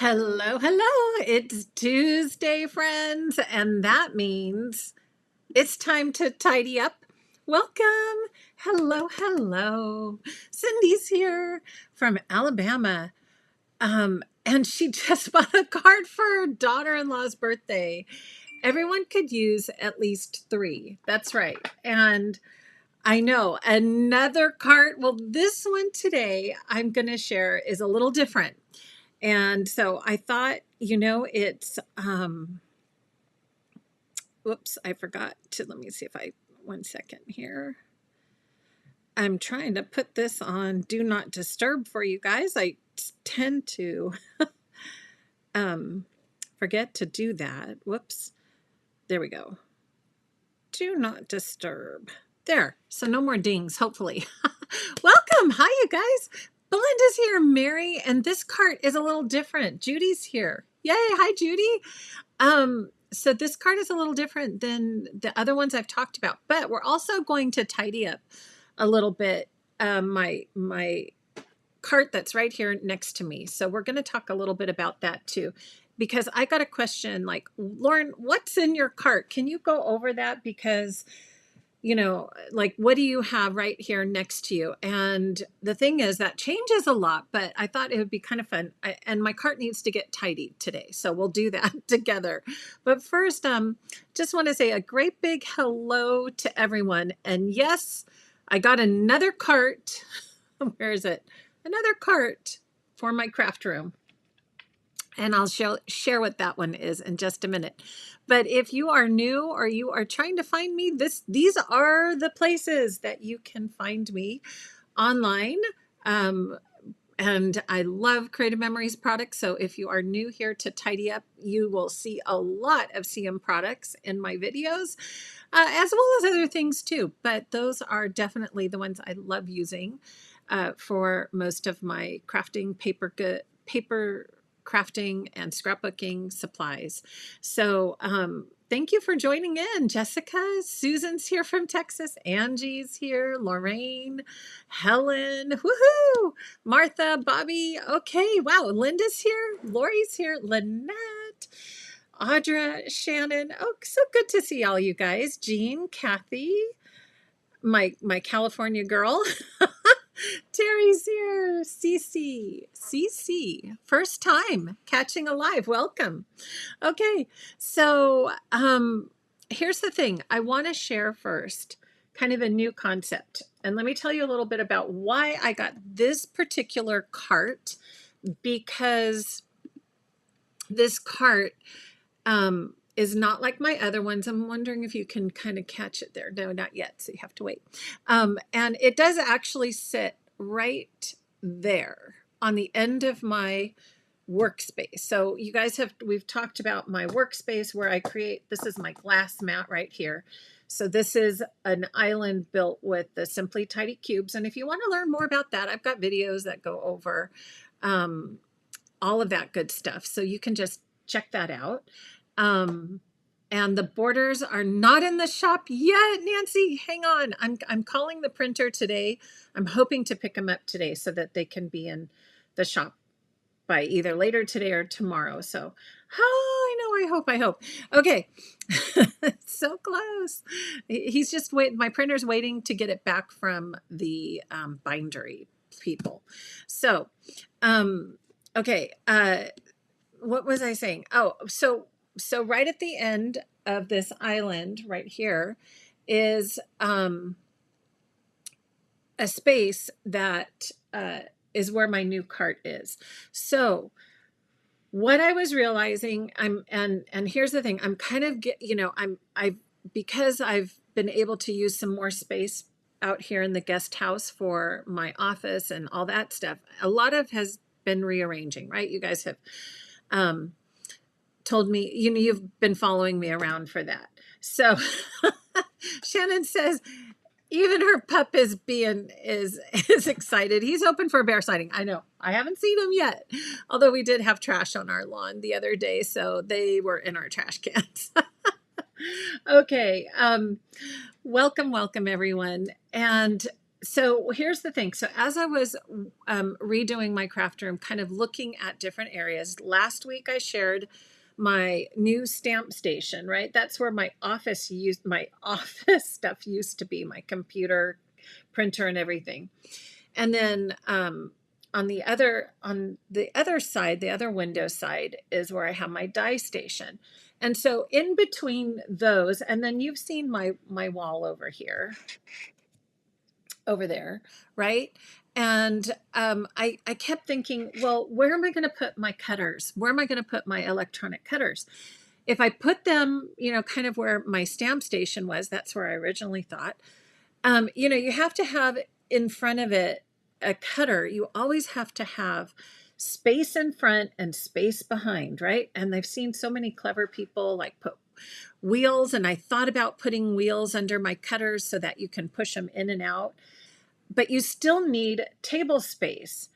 Hello, hello. It's Tuesday, friends, and that means it's time to tidy up. Welcome. Hello, hello. Cindy's here from Alabama. And she just bought a card for her daughter-in-law's birthday. Everyone could use at least three. That's right. And I know another card. Well, this one today I'm going to share is a little different. And so I thought, it's whoops, I forgot to let me see if I 1 second here. I'm trying to put this on do not disturb for you guys. I tend to um forget to do that. Whoops. There we go. Do not disturb. There. So no more dings, hopefully. Welcome. Hi, you guys. Belinda's here, Mary, and this cart is a little different. Judy's here. Yay. Hi, Judy. So this card is a little different than the other ones I've talked about, but we're also going to tidy up a little bit my cart that's right here next to me. So we're going to talk a little bit about that too, because I got a question like, Lauren, what's in your cart? Can you go over that? Because like, what do you have right here next to you? And the thing is that changes a lot, but I thought it would be kind of fun. And my cart needs to get tidied today. So we'll do that together. But first, just want to say a great big hello to everyone. And yes, I got another cart. Where is it? Another cart for my craft room. And I'll share what that one is in just a minute. But if you are new or you are trying to find me, these are the places that you can find me online. And I love Creative Memories products. So if you are new here to Tidy Up, you will see a lot of CM products in my videos, as well as other things too. But those are definitely the ones I love using for most of my crafting, paper crafting and scrapbooking supplies. So thank you for joining in. Jessica, Susan's here from Texas, Angie's here, Lorraine, Helen, woohoo, Martha, Bobby, okay, wow, Linda's here, Lori's here, Lynette, Audra, Shannon, oh, so good to see all you guys, Jean, Kathy, my California girl, Terry's here. Cece, first time catching a live. Welcome. Okay, so here's the thing. I want to share first kind of a new concept. And let me tell you a little bit about why I got this particular cart, because this cart is not like my other ones. I'm wondering if you can kind of catch it there. No, not yet. So you have to wait. And it does actually sit right there on the end of my workspace. So you guys we've talked about my workspace where I create, this is my glass mat right here. So this is an island built with the Simply Tidy cubes. And if you want to learn more about that, I've got videos that go over all of that good stuff. So you can just check that out. And the borders are not in the shop yet. Nancy, hang on. I'm calling the printer today. I'm hoping to pick them up today so that they can be in the shop by either later today or tomorrow. So, I hope. Okay. So close. He's just waiting. My printer's waiting to get it back from the bindery people. So, okay. What was I saying? Oh, so right at the end of this island right here is a space that is where my new cart is. So what I was realizing, and here's the thing, I'm kind of because I've been able to use some more space out here in the guest house for my office and all that stuff. A lot of has been rearranging, right? You guys have told me, you've been following me around for that. So Shannon says, even her pup is excited. He's hoping for a bear sighting. I know. I haven't seen him yet. Although we did have trash on our lawn the other day, so they were in our trash cans. Okay. Welcome everyone. And So here's the thing. So as I was redoing my craft room, kind of looking at different areas, last week I shared my new stamp station, right? That's where my office stuff used to be, my computer, printer, and everything. And then on the other side, the other window side is where I have my die station. And so in between those, and then you've seen my wall over here, over there, right? And I kept thinking, well, where am I going to put my cutters? Where am I going to put my electronic cutters? If I put them, kind of where my stamp station was, that's where I originally thought. You have to have in front of it a cutter. You always have to have space in front and space behind, right? And I've seen so many clever people like put wheels, and I thought about putting wheels under my cutters so that you can push them in and out, but you still need table space.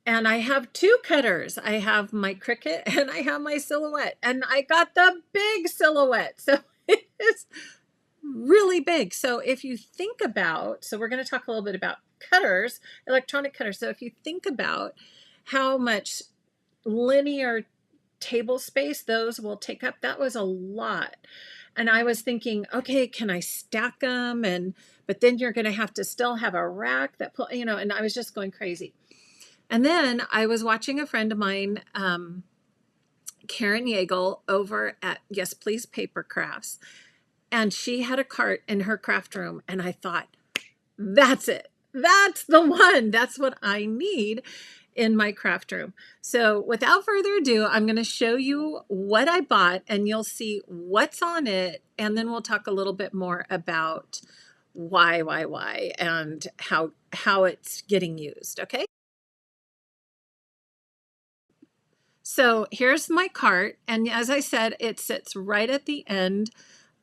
And I have two cutters. I have my Cricut and I have my Silhouette. And I got the big Silhouette. So it is really big. So if you think about, so we're going to talk a little bit about cutters, electronic cutters. So if you think about how much linear table space those will take up, that was a lot. And I was thinking, okay, can I stack them? But then you're going to have to still have a rack and I was just going crazy. And then I was watching a friend of mine, Karen Yeagle, over at Yes Please Paper Crafts, and she had a cart in her craft room, and I thought, that's it. That's the one. That's what I need in my craft room. So without further ado, I'm going to show you what I bought, and you'll see what's on it, and then we'll talk a little bit more about why, and how it's getting used. Okay. So here's my cart. And as I said, it sits right at the end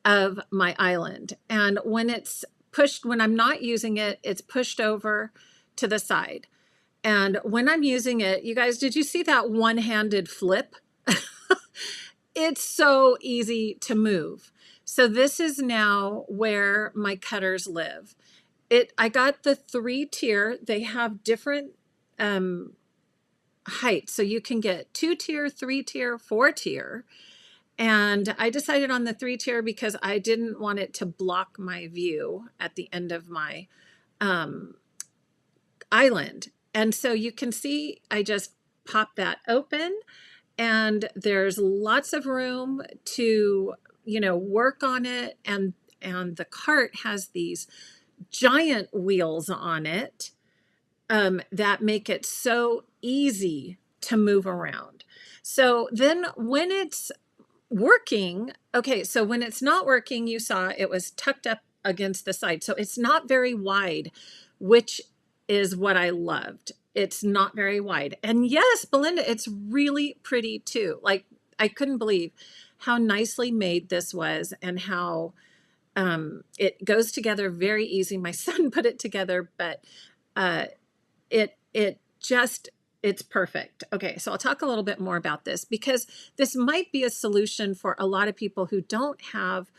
of my island. And when I'm not using it, it's pushed over to the side. And when I'm using it, you guys, did you see that one-handed flip? It's so easy to move. So this is now where my cutters live. I got the 3-tier. They have different height. So you can get 2-tier, 3-tier, 4-tier. And I decided on the 3-tier because I didn't want it to block my view at the end of my island. And so you can see I just pop that open, and there's lots of room to, work on it. And the cart has these giant wheels on it that make it so easy to move around. So then when it's working, okay, so when it's not working, you saw it was tucked up against the side. So it's not very wide, which is what I loved. It's not very wide. And yes, Belinda, it's really pretty too. Like, I couldn't believe how nicely made this was, and how it goes together very easy. My son put it together, but uh, it just, it's perfect. Okay, so I'll talk a little bit more about this, because this might be a solution for a lot of people who don't have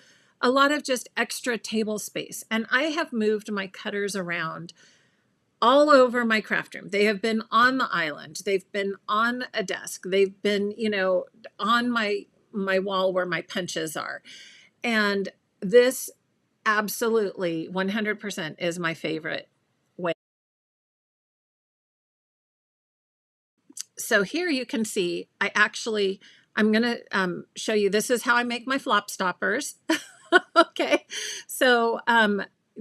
a lot of just extra table space. And I have moved my cutters around all over my craft room. They have been on the island. They've been on a desk. They've been, on my wall where my punches are. And this absolutely 100% is my favorite way. So here you can see, I'm going to show you, this is how I make my flop stoppers. Okay. So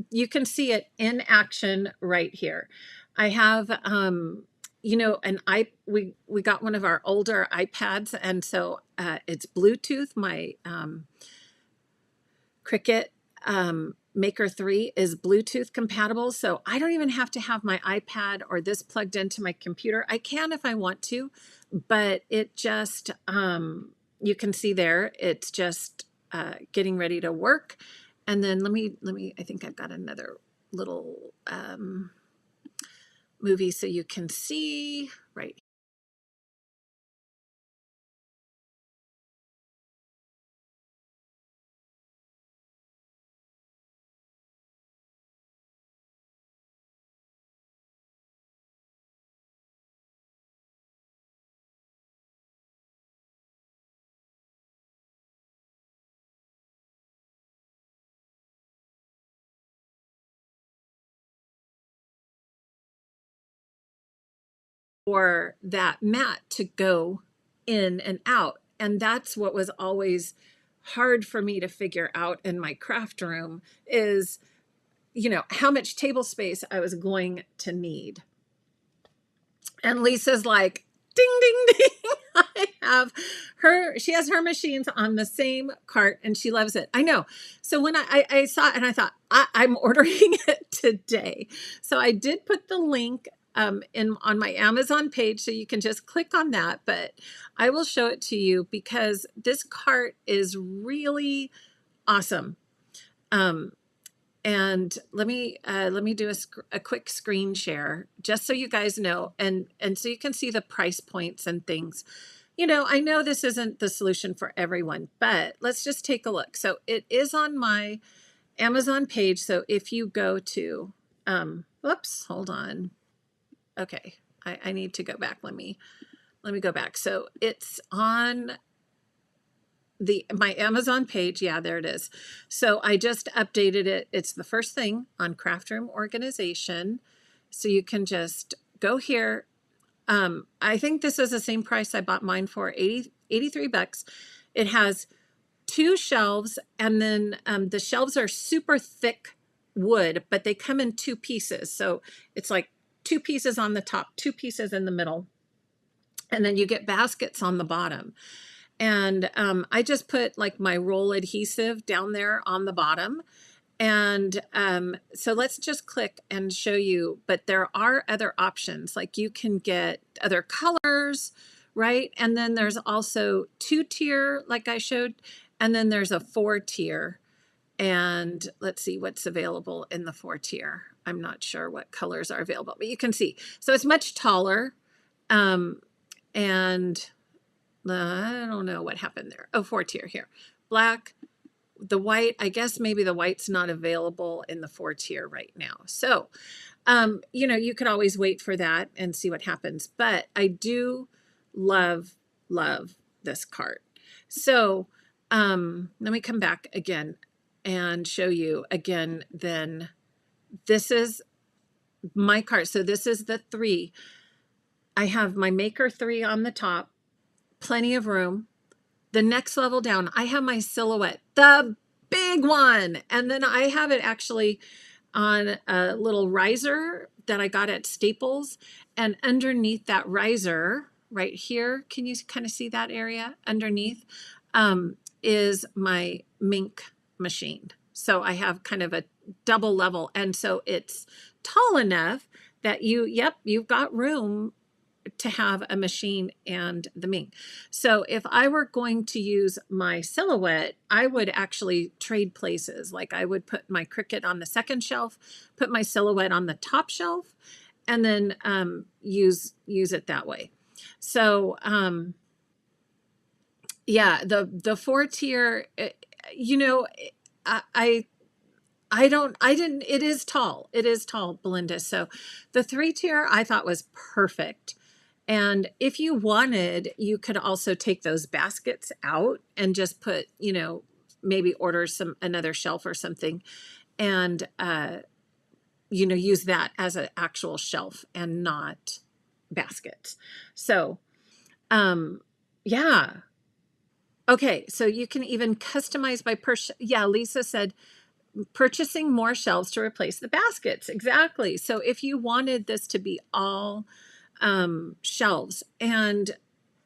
you can see it in action right here. I have, we got one of our older iPads, and so it's Bluetooth. My Cricut Maker 3 is Bluetooth compatible, so I don't even have to have my iPad or this plugged into my computer. I can if I want to, but it just, you can see there, it's just getting ready to work. And then I think I've got another little movie so you can see right for that mat to go in and out. And that's what was always hard for me to figure out in my craft room is, how much table space I was going to need. And Lisa's like, ding, ding, ding. She has her machines on the same cart and she loves it. I know. So when I saw it and I thought, I'm ordering it today. So I did put the link on my Amazon page, so you can just click on that, but I will show it to you because this cart is really awesome. And let me do a quick screen share just so you guys know, and so you can see the price points and things. I know this isn't the solution for everyone, but let's just take a look. So it is on my Amazon page. So if you go to, whoops, hold on. Okay, I need to go back. Let me go back. So it's on my Amazon page. Yeah, there it is. So I just updated it. It's the first thing on Craft Room Organization. So you can just go here. I think this is the same price I bought mine for, $83. It has 2 shelves, and then the shelves are super thick wood, but they come in 2 pieces. So it's like 2 pieces on the top, 2 pieces in the middle, and then you get baskets on the bottom. And I just put like my roll adhesive down there on the bottom. And so let's just click and show you, but there are other options. Like you can get other colors, right? And then there's also 2-tier, like I showed, and then there's a 4-tier. And let's see what's available in the 4-tier. I'm not sure what colors are available, but you can see. So it's much taller. And I don't know what happened there. Oh, 4-tier here. Black, the white, I guess maybe the white's not available in the 4-tier right now. So, you could always wait for that and see what happens. But I do love this cart. So let me come back again and show you again. Then this is my cart. So this is the 3. I have my Maker 3 on the top, plenty of room. The next level down, I have my Silhouette, the big one. And then I have it actually on a little riser that I got at Staples. And underneath that riser right here, can you kind of see that area underneath, is my Mink machine. So I have kind of a double level. And so it's tall enough that you've got room to have a machine and the Mink. So if I were going to use my Silhouette, I would actually trade places. Like I would put my Cricut on the second shelf, put my Silhouette on the top shelf, and then use it that way. So yeah, the 4-tier, it is tall. It is tall, Belinda. So the 3-tier I thought was perfect. And if you wanted, you could also take those baskets out and just put, maybe order another shelf or something and, use that as an actual shelf and not baskets. So, yeah. Okay. So you can even customize by yeah, Lisa said, purchasing more shelves to replace the baskets. Exactly. So if you wanted this to be all shelves, and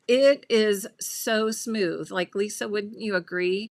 it is so smooth. Like Lisa, wouldn't you agree?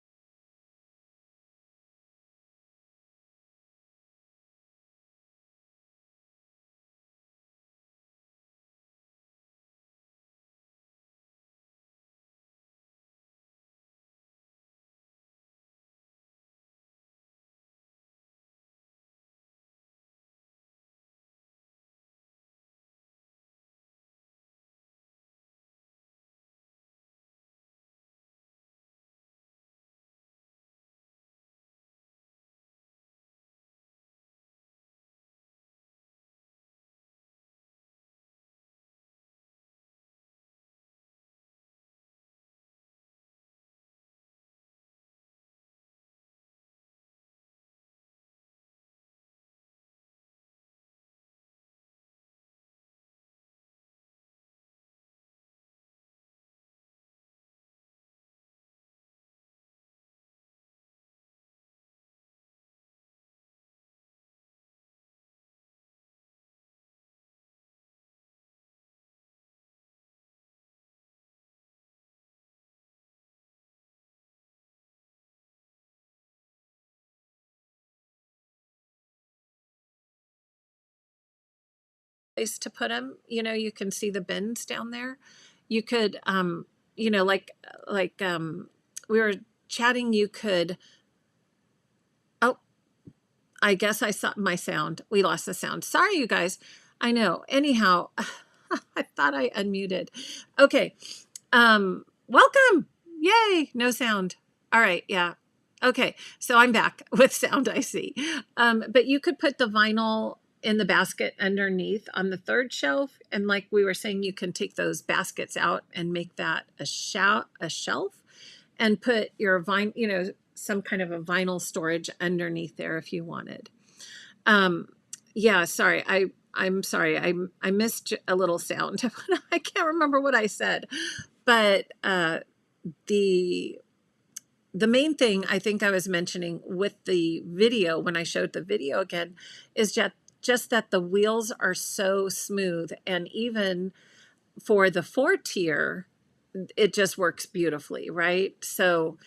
place to put them. You know, you can see the bins down there. You could, you know, we were chatting, you could, oh, I guess I saw my sound. We lost the sound. Sorry, you guys. I know. Anyhow, I thought I unmuted. Okay. Welcome. Yay. No sound. All right. Yeah. Okay. So I'm back with sound, I see. But you could put the vinyl in the basket underneath on the third shelf. And like we were saying, you can take those baskets out and make that a shelf and put your you know, some kind of a vinyl storage underneath there if you wanted. Yeah, sorry. I'm sorry. I missed a little sound. I can't remember what I said. But the main thing I think I was mentioning with the video, when I showed the video again, is just that the wheels are so smooth, and even for the 4-tier, it just works beautifully, right? So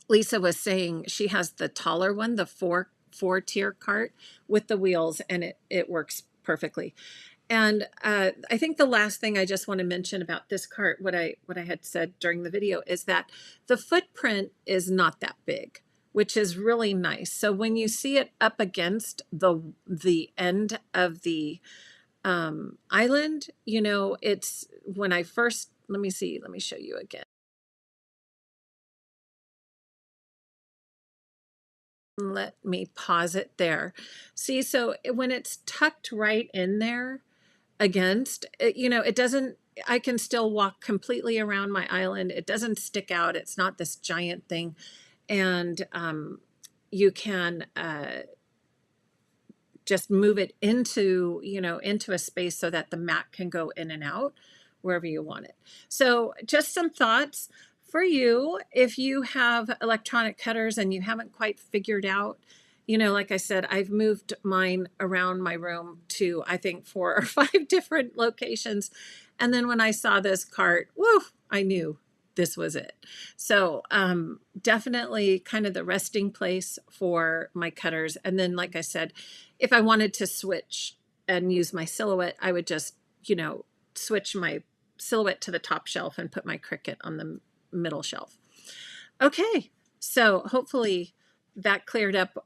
Lisa was saying she has the taller one, the 4-tier cart with the wheels, and it works perfectly. And I think the last thing I just want to mention about this cart, what I had said during the video, is that the footprint is not that big, which is really nice. So when you see it up against the end of the island, you know, it's when I first, let me show you again. Let me pause it there. See, so when it's tucked right in there against it, you know, it doesn't, I can still walk completely around my island. It doesn't stick out. It's not this giant thing. And you can just move it into, you know, into a space so that the mat can go in and out wherever you want it. So just some thoughts for you if you have electronic cutters and you haven't quite figured out, you know, like I said, I've moved mine around my room to, I think, 4 or 5 different locations. And then when I saw this cart, woo, I knew this was it. So definitely kind of the resting place for my cutters. And then, like I said, if I wanted to switch and use my Silhouette, I would just, you know, switch my Silhouette to the top shelf and put my Cricut on the middle shelf. Okay, so hopefully that cleared up.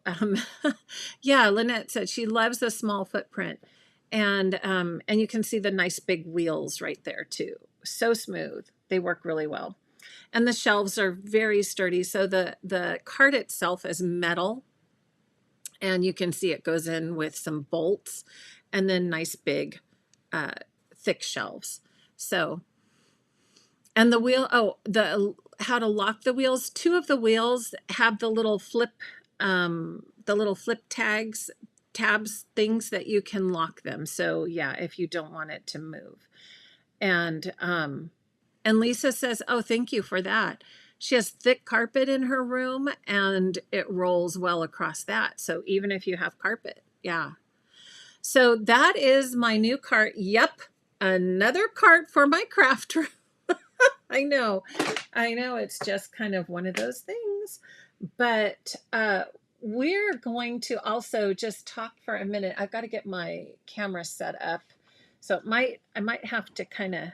Yeah, Lynette said she loves the small footprint, and you can see the nice big wheels right there too. So smooth. They work really well. And the shelves are very sturdy. So the cart itself is metal, and you can see it goes in with some bolts and then nice big thick shelves. So, and the wheel, oh, how to lock the wheels. 2 of the wheels have the little flip tabs things that you can lock them. So yeah, if you don't want it to move. And Lisa says, oh, thank you for that. She has thick carpet in her room and it rolls well across that. So even if you have carpet, yeah. So that is my new cart. Yep, another cart for my craft room. I know, it's just kind of one of those things. But we're going to also just talk for a minute. I've got to get my camera set up. So I might have to kind of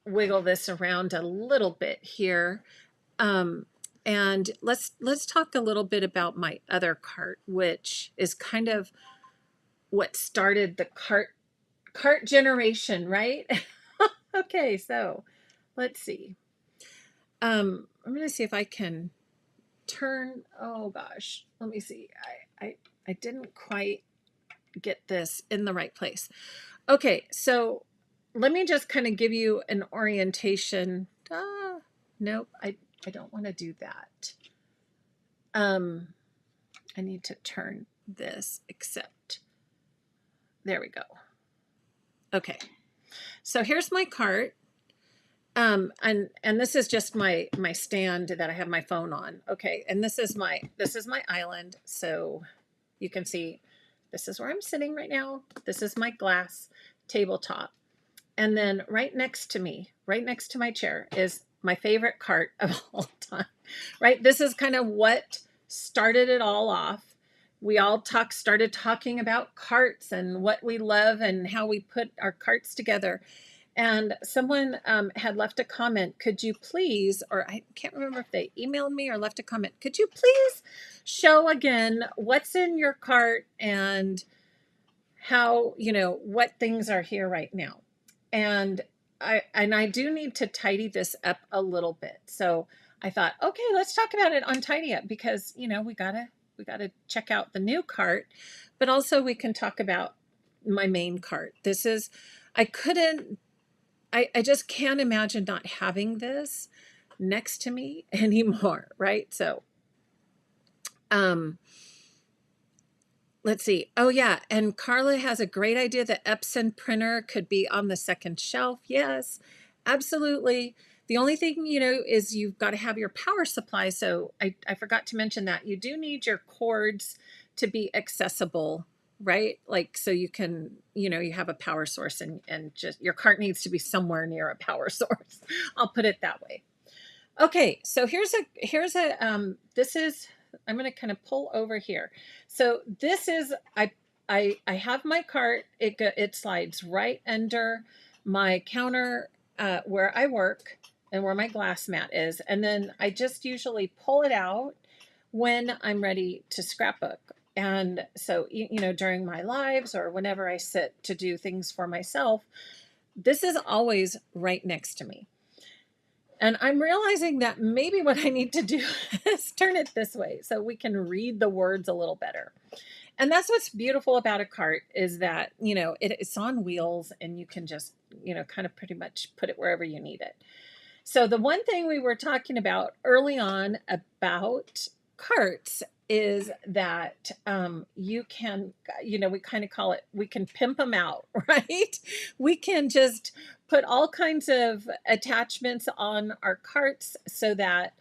wiggle this around a little bit here. And let's talk a little bit about my other cart, which is kind of what started the cart generation, right? Okay, so let's see. I'm gonna see if I can turn, oh gosh, let me see. I didn't quite get this in the right place. Okay, so let me just kind of give you an orientation. Nope, I don't want to do that. I need to turn this, except there we go. Okay, so here's my cart. And this is just my stand that I have my phone on. Okay, and this is my island. So you can see this is where I'm sitting right now. This is my glass tabletop. And then right next to me, right next to my chair, is my favorite cart of all time, right? This is kind of what started it all off. we all started talking about carts and what we love and how we put our carts together. And someone had left a comment, could you please, or I can't remember if they emailed me or left a comment, could you please show again what's in your cart and how, what things are here right now. And I do need to tidy this up a little bit. So I thought, okay, let's talk about it on Tidy Up, because we gotta check out the new cart, but also we can talk about my main cart. This is, I couldn't, I just can't imagine not having this next to me anymore, right? So let's see. Oh yeah, and Carla has a great idea. The Epson printer could be on the second shelf. Yes, absolutely. The only thing, is you've got to have your power supply. So I forgot to mention that you do need your cords to be accessible, right? Like, so you can, you have a power source, and just your cart needs to be somewhere near a power source. I'll put it that way. Okay, so this is, I'm going to kind of pull over here. So this is, I have my cart. It slides right under my counter where I work and where my glass mat is. And then I just usually pull it out when I'm ready to scrapbook. And so, during my lives or whenever I sit to do things for myself, this is always right next to me. And I'm realizing that maybe what I need to do is turn it this way so we can read the words a little better. And that's what's beautiful about a cart, is that, it's on wheels and you can just, kind of pretty much put it wherever you need it. So the one thing we were talking about early on about carts is that you can, we kind of call it, we can pimp them out, right? We can just put all kinds of attachments on our carts so that,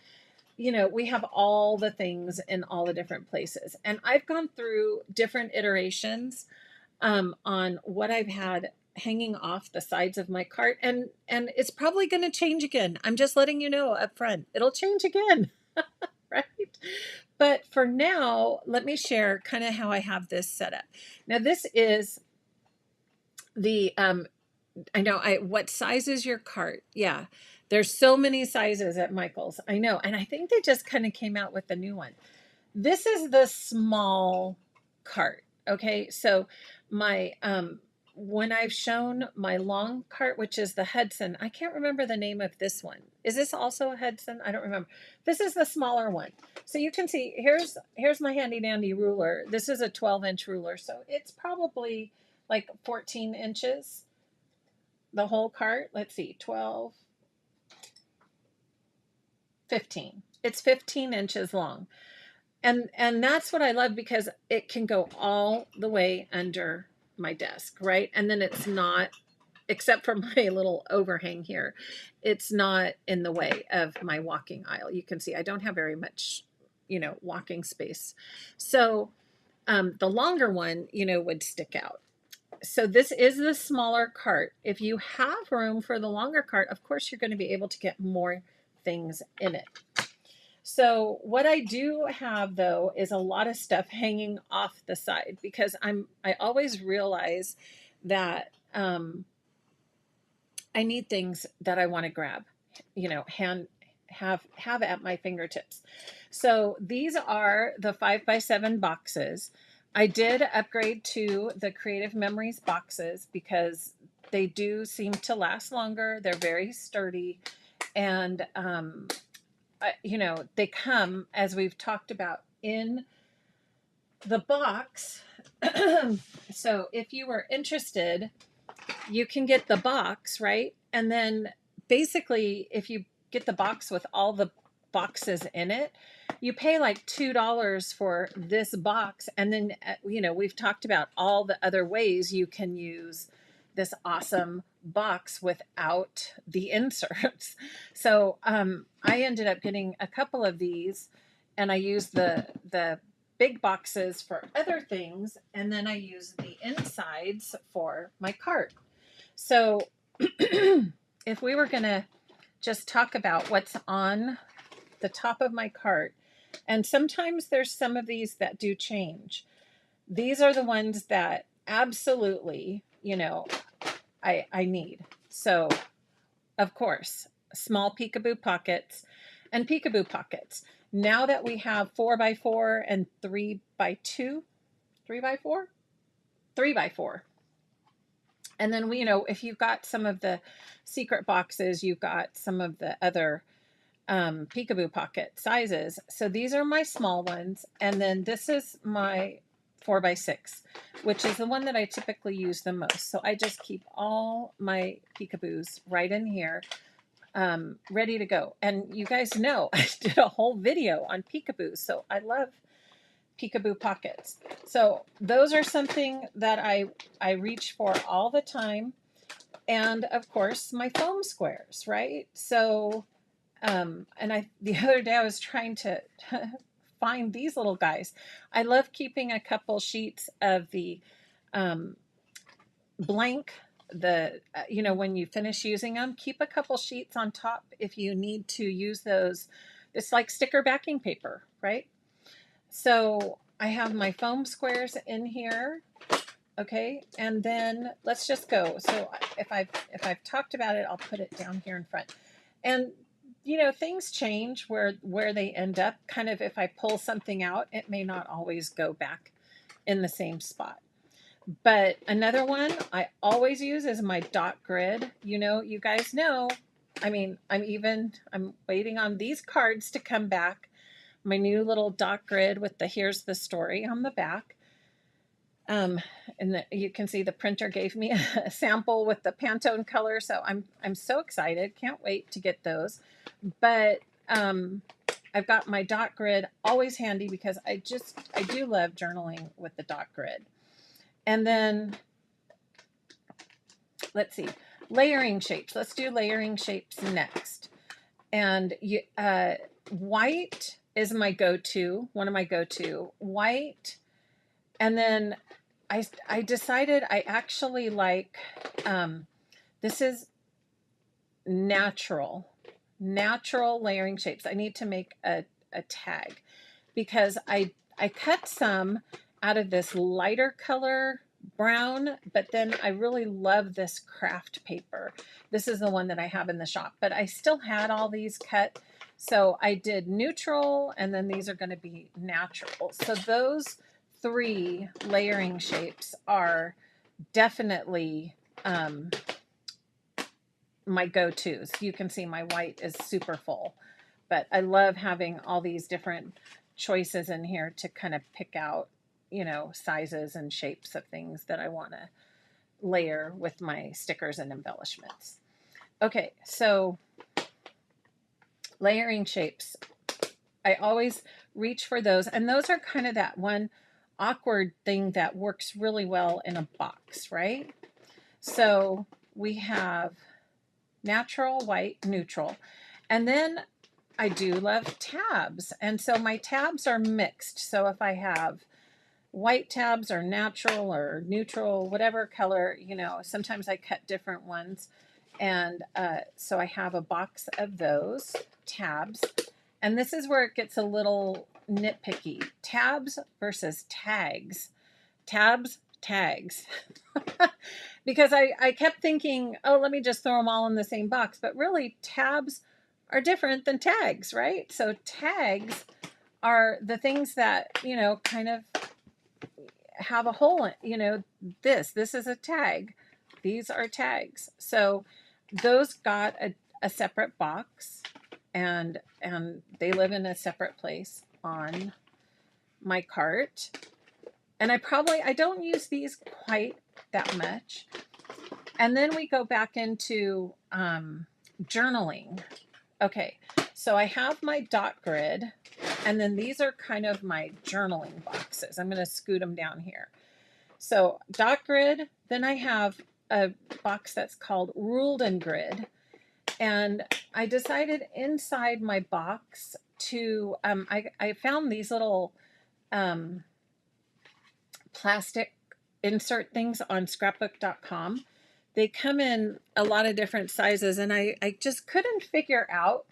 we have all the things in all the different places. And I've gone through different iterations on what I've had hanging off the sides of my cart, and it's probably going to change again. I'm just letting you know up front, it'll change again. Right? But for now, let me share kind of how I have this set up. Now, this is the I know, what size is your cart? Yeah, there's so many sizes at Michael's. I know, and I think they just kind of came out with the new one. This is the small cart. Okay, so my when I've shown my long cart, which is the Hudson, I can't remember the name of this one. Is this also a Hudson? I don't remember. This is the smaller one. So you can see, here's my handy dandy ruler. This is a 12-inch ruler, so it's probably like 14 inches, the whole cart. Let's see, 12, 15. It's 15 inches long. And that's what I love, because it can go all the way under my desk, right? And then it's not, except for my little overhang here, it's not in the way of my walking aisle. You can see I don't have very much, walking space. So the longer one, would stick out. So this is the smaller cart. If you have room for the longer cart, of course, you're going to be able to get more things in it. So what I do have, though, is a lot of stuff hanging off the side, because I always realize that I need things that I want to grab, have at my fingertips. So these are the 5x7 boxes. I did upgrade to the Creative Memories boxes because they do seem to last longer. They're very sturdy, and they come, as we've talked about, in the box. So if you were interested, you can get the box, right? And then basically, if you get the box with all the boxes in it, you pay like $2 for this box. And then, we've talked about all the other ways you can use this awesome box without the inserts. So I ended up getting a couple of these, and I used the big boxes for other things, and then I use the insides for my cart. So if we were going to just talk about what's on the top of my cart, And sometimes there's some of these that do change. These are the ones that absolutely, I need. So, of course, small peekaboo pockets and peekaboo pockets. Now that we have 4x4 and 3x2, 3x4, 3x4. And then if you've got some of the secret boxes, you've got some of the other peekaboo pocket sizes. So these are my small ones. And then this is my 4x6, which is the one that I typically use the most. So I just keep all my peekaboos right in here, ready to go. And you guys know I did a whole video on peekaboos. So I love peekaboo pockets. So those are something that I reach for all the time. And of course my foam squares, right? So the other day I was trying to find these little guys. I love keeping a couple sheets of the blank, when you finish using them, keep a couple sheets on top if you need to use those. It's like sticker backing paper, right? So I have my foam squares in here. Okay, and then let's just go. So if I've talked about it, I'll put it down here in front. And things change where they end up. Kind of, if I pull something out, it may not always go back in the same spot. But another one I always use is my dot grid. You guys know, I'm waiting on these cards to come back. My new little dot grid with the here's the story on the back. And you can see the printer gave me a sample with the Pantone color, so I'm so excited. Can't wait to get those. But I've got my dot grid always handy because I do love journaling with the dot grid. And then let's see, layering shapes. Let's do layering shapes next. And white is my go-to, one of my go-to. White. And then I decided I actually like, this is natural layering shapes. I need to make a tag because I cut some out of this lighter color brown, but then I really love this craft paper. This is the one that I have in the shop, but I still had all these cut. So I did neutral, and then these are going to be natural. So those 3 layering shapes are definitely my go-tos. You can see my white is super full, but I love having all these different choices in here to kind of pick out, sizes and shapes of things that I want to layer with my stickers and embellishments. Okay, so layering shapes, I always reach for those, and those are kind of that one awkward thing that works really well in a box, right? So we have natural, white, neutral, and then I do love tabs, and so my tabs are mixed. So if I have white tabs or natural or neutral, whatever color, sometimes I cut different ones, and so I have a box of those tabs. And this is where it gets a little nitpicky. Tabs versus tags. Tabs, tags. Because I kept thinking, oh, let me just throw them all in the same box. But really, tabs are different than tags, right? So tags are the things that, kind of have a hole in, this is a tag. These are tags. So those got a separate box. And they live in a separate place on my cart. And I don't use these quite that much. And then we go back into journaling. Okay, so I have my dot grid, and then these are kind of my journaling boxes. I'm going to scoot them down here. So dot grid, then I have a box that's called ruled and grid. And I decided inside my box to, I found these little plastic insert things on scrapbook.com. They come in a lot of different sizes, and I just couldn't figure out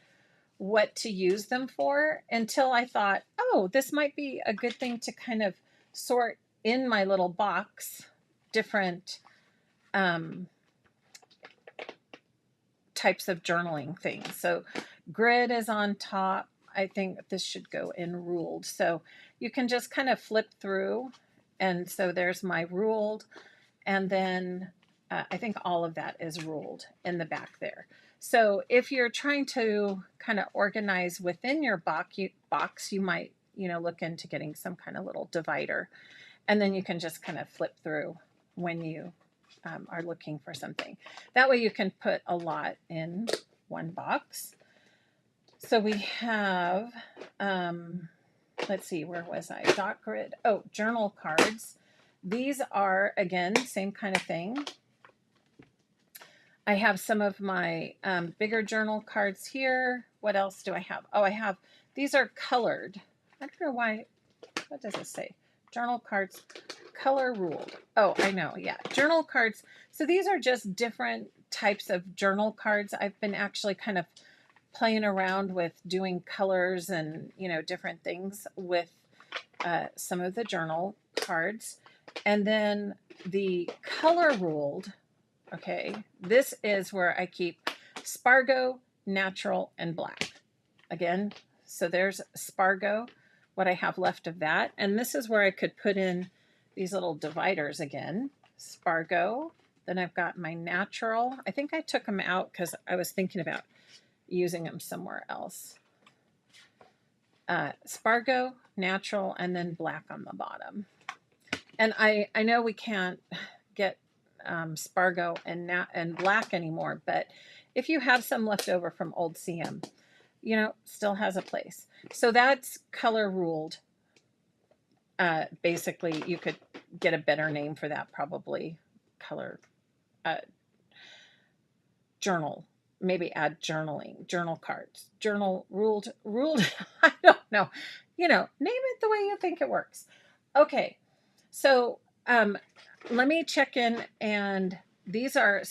what to use them for until I thought, oh, this might be a good thing to kind of sort in my little box different types of journaling things. So grid is on top. I think this should go in ruled. So you can just kind of flip through. And so there's my ruled. And then I think all of that is ruled in the back there. So if you're trying to kind of organize within your box, you might, look into getting some kind of little divider. And then you can just kind of flip through when you are looking for something. That way you can put a lot in one box. So we have, let's see, where was I? Dot grid. Oh, journal cards. These are, again, same kind of thing. I have some of my bigger journal cards here. What else do I have? Oh, I have, these are colored. I don't know why, what does it say? Journal cards, color ruled. Oh, I know, yeah, journal cards. So these are just different types of journal cards. I've been actually kind of playing around with doing colors and, different things with some of the journal cards. And then the color ruled, okay, this is where I keep Spargo, Natural, and Black. Again, so there's Spargo, what I have left of that. And this is where I could put in these little dividers again. Spargo, then I've got my Natural. I think I took them out because I was thinking about using them somewhere else. Spargo, Natural, and then Black on the bottom. And I know we can't get Spargo and Black anymore, but if you have some left over from old CM, still has a place. So that's color ruled. Basically, you could get a better name for that, probably color journal. Maybe add journaling, journal cards, journal ruled. I don't know. Name it the way you think it works. Okay, so let me check in, and these are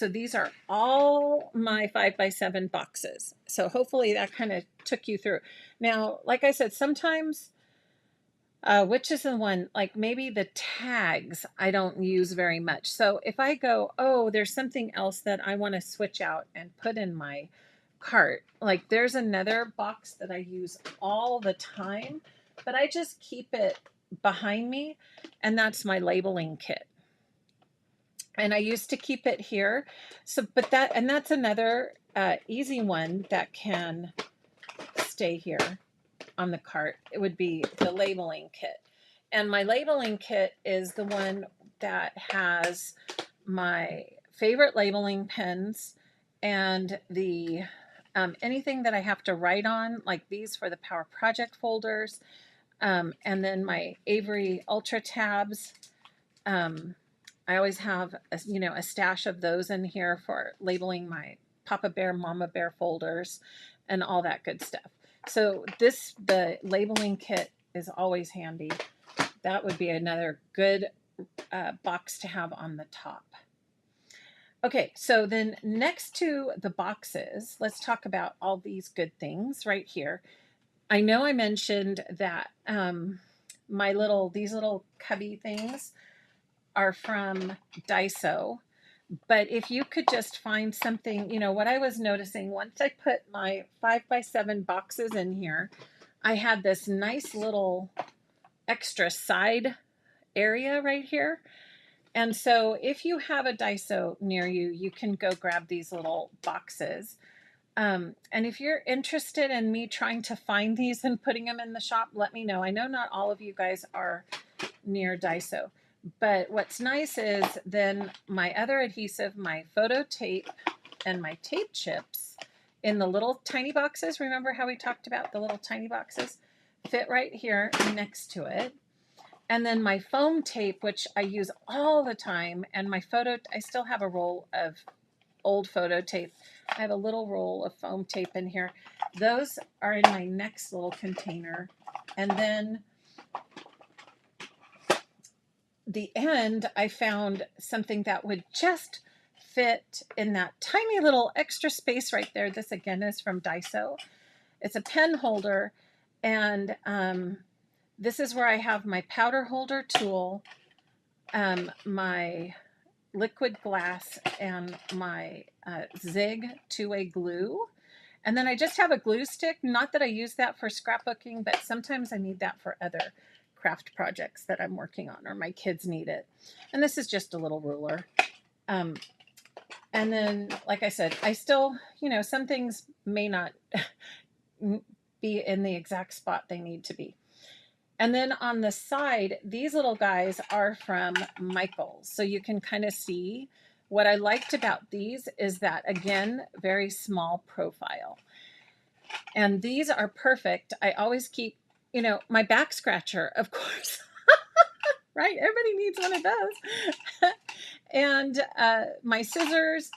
all my 5x7 boxes. So hopefully that kind of took you through. Now, like I said, sometimes which is the one, like maybe the tags I don't use very much. So if I go, oh, there's something else that I want to switch out and put in my cart, like there's another box that I use all the time, but I just keep it behind me, and that's my labeling kit. And I used to keep it here. So, but that's another easy one that can stay here on the cart. It would be the labeling kit. And my labeling kit is the one that has my favorite labeling pens and the anything that I have to write on, like these for the Power Project folders, and then my Avery Ultra tabs. I always have a stash of those in here for labeling my Papa Bear, Mama Bear folders and all that good stuff. So the labeling kit is always handy. That would be another good box to have on the top. Okay, so then next to the boxes, let's talk about all these good things right here. I know I mentioned that these little cubby things are from Daiso. But if you could just find something, what I was noticing once I put my 5x7 boxes in here, I had this nice little extra side area right here. And so if you have a Daiso near you, you can go grab these little boxes. And if you're interested in me trying to find these and putting them in the shop, let me know. I know not all of you guys are near Daiso. But what's nice is then my other adhesive, my photo tape, and my tape chips in the little tiny boxes. Remember how we talked about the little tiny boxes? Fit right here next to it. And then my foam tape, which I use all the time, and my I still have a roll of old photo tape. I have a little roll of foam tape in here. Those are in my next little container. And then the end, I found something that would just fit in that tiny little extra space right there. This again is from Daiso. it's a pen holder, and this is where I have my powder holder tool, my liquid glass, and my Zig two-way glue. And then I just have a glue stick. Not that I use that for scrapbooking, but sometimes I need that for other craft projects that I'm working on, or my kids need it. And this is just a little ruler. And then, like I said, I still, some things may not be in the exact spot they need to be. And then on the side, these little guys are from Michaels. So you can kind of see what I liked about these is that, again, very small profile. And these are perfect. I always keep, my back scratcher, of course, right? Everybody needs one of those. And my scissors,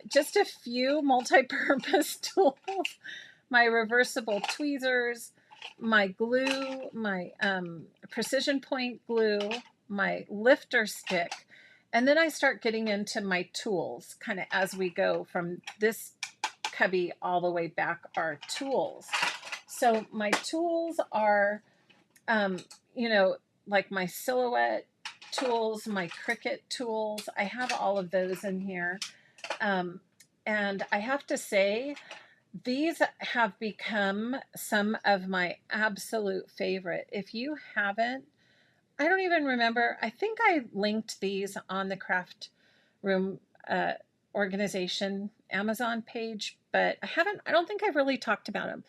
just a few multi-purpose tools, my reversible tweezers, my glue, my precision point glue, my lifter stick. And then I start getting into my tools kind of as we go from this cubby all the way back are tools. So my tools are, like my Silhouette tools, my Cricut tools. I have all of those in here. And I have to say, these have become some of my absolute favorite. If you haven't, I don't even remember. I think I linked these on the Craft Room organization Amazon page, but I don't think I've really talked about them.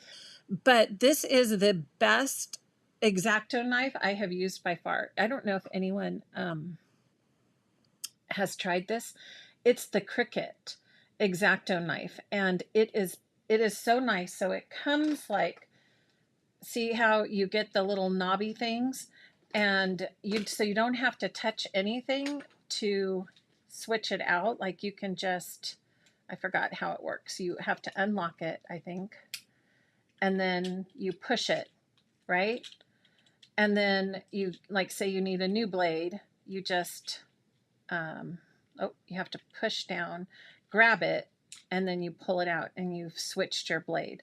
But this is the best X-Acto knife I have used by far. I don't know if anyone has tried this. It's the Cricut X-Acto knife, and it is so nice. So it comes like, see how you get the little knobby things, and so you don't have to touch anything to switch it out. Like you can just, I forgot how it works. You have to unlock it, I think, and then you push it, right? And then you, like, say you need a new blade, you just, you have to push down, grab it, and then you pull it out and you've switched your blade.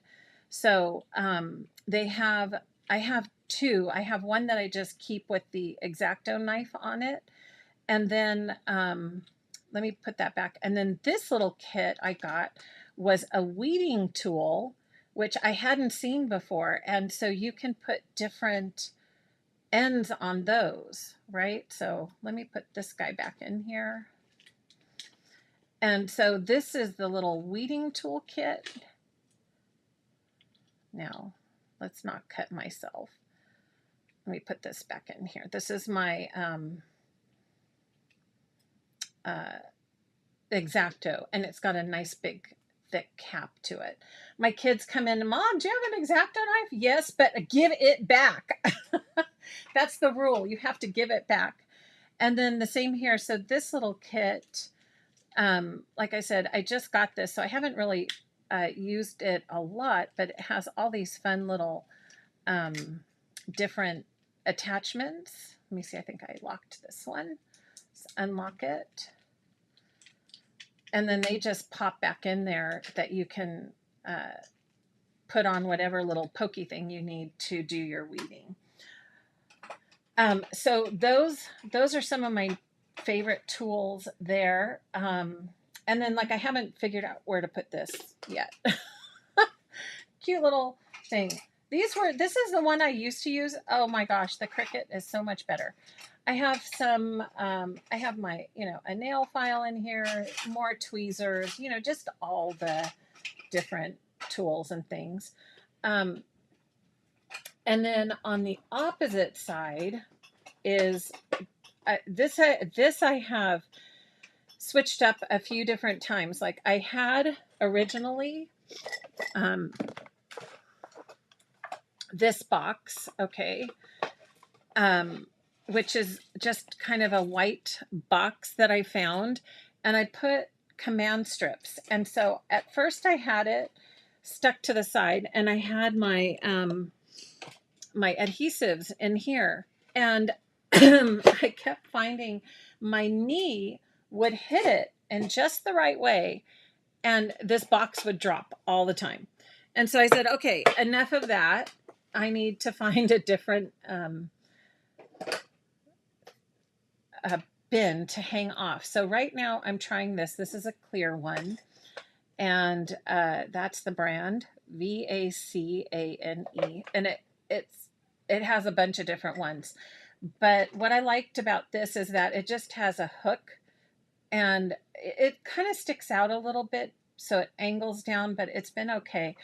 So I have two. I have one that I just keep with the X-Acto knife on it. And then, let me put that back. And then this little kit I got was a weeding tool, which I hadn't seen before. And so you can put different ends on those, right? So let me put this guy back in here. And so this is the little weeding tool kit. Now, let's not cut myself. Let me put this back in here. This is my X-Acto, and it's got a nice big thick cap to it. My kids come in, Mom, do you have an X-Acto knife? Yes, but give it back. That's the rule. You have to give it back. And then the same here. So this little kit, like I said, I just got this, so I haven't really used it a lot, but it has all these fun little different attachments. Let me see, I think I locked this one. Let's unlock it. And then they just pop back in there that you can put on whatever little pokey thing you need to do your weeding. So those are some of my favorite tools there. And then, like, I haven't figured out where to put this yet. Cute little thing. This is the one I used to use. Oh my gosh, the Cricut is so much better. I have some, I have my, a nail file in here, more tweezers, just all the different tools and things. And then on the opposite side is this I have switched up a few different times. Like I had originally this box, okay, which is just kind of a white box that I found, and I put command strips. And so at first I had it stuck to the side, and I had my my adhesives in here, and I kept finding my knee would hit it in just the right way, and this box would drop all the time. And so I said, okay, enough of that. I need to find a different bin to hang off. So right now I'm trying this. This is a clear one. And that's the brand VACANE. And it has a bunch of different ones. But what I liked about this is that it just has a hook, and it kind of sticks out a little bit, so it angles down, but it's been okay.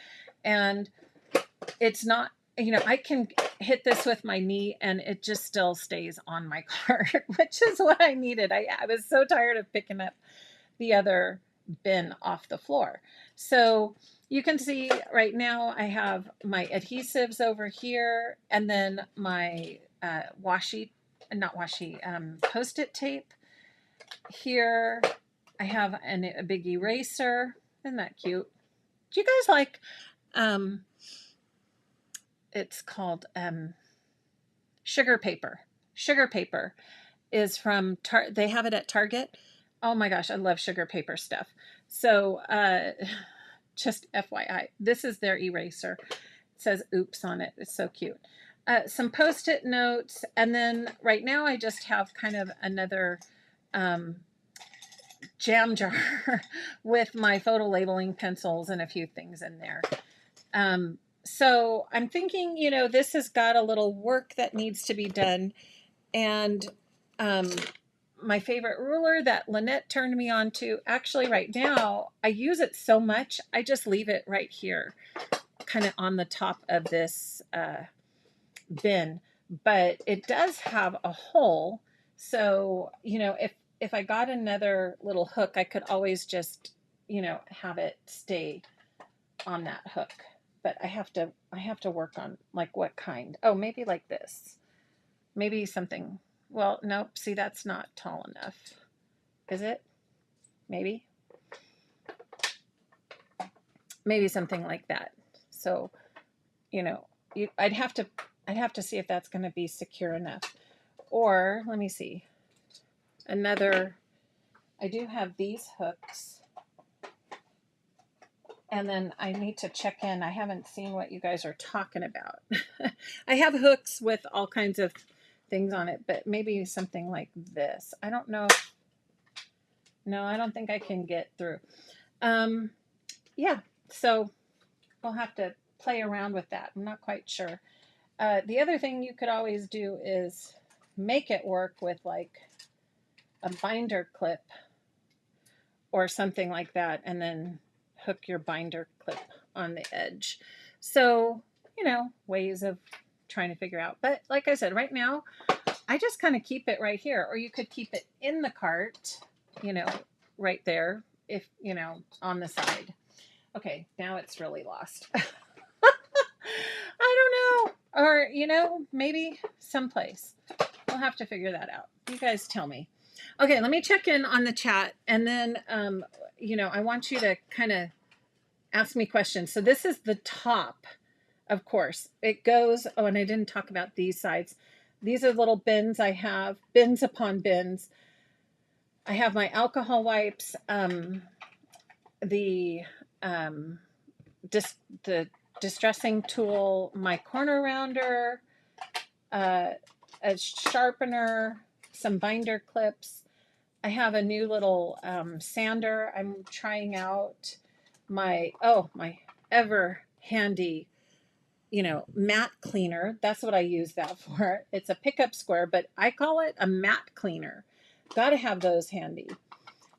And it's not, I can hit this with my knee and it just still stays on my cart, which is what I needed. I was so tired of picking up the other bin off the floor. So you can see right now I have my adhesives over here, and then my Post-it tape here. I have a big eraser. Isn't that cute? Do you guys like, it's called sugar paper. Sugar paper is from, they have it at Target. Oh my gosh, I love sugar paper stuff. So just FYI, this is their eraser. It says oops on it. It's so cute. Some Post-it notes. And then right now I just have kind of another jam jar with my photo labeling pencils and a few things in there. So I'm thinking, this has got a little work that needs to be done. And my favorite ruler that Lynette turned me on to, actually right now, I use it so much, I just leave it right here, kind of on the top of this bin. But it does have a hole. So, if I got another little hook, I could always just, have it stay on that hook. But I have to work on like what kind. Oh, maybe like this. Maybe something. Well, nope. See, that's not tall enough. Is it? Maybe. Maybe something like that. So, I'd have to see if that's going to be secure enough. Or let me see. I do have these hooks. And then I need to check in. I haven't seen what you guys are talking about. I have hooks with all kinds of things on it, but maybe something like this. I don't know. No, I don't think I can get through. Yeah, so we'll have to play around with that. I'm not quite sure. The other thing you could always do is make it work with like a binder clip or something like that, and then hook your binder clip on the edge. So, ways of trying to figure out. But like I said, right now, I just kind of keep it right here. Or you could keep it in the cart, right there, if, on the side. Okay, now it's really lost. I don't know. Or, maybe someplace. We'll have to figure that out. You guys tell me. Okay, let me check in on the chat, and then, I want you to kind of ask me questions. So this is the top, of course. It goes, oh, and I didn't talk about these sides. These are little bins I have, bins upon bins. I have my alcohol wipes, the distressing tool, my corner rounder, a sharpener, some binder clips. I have a new little sander. I'm trying out my ever handy, mat cleaner. That's what I use that for. It's a pickup square, but I call it a mat cleaner. Got to have those handy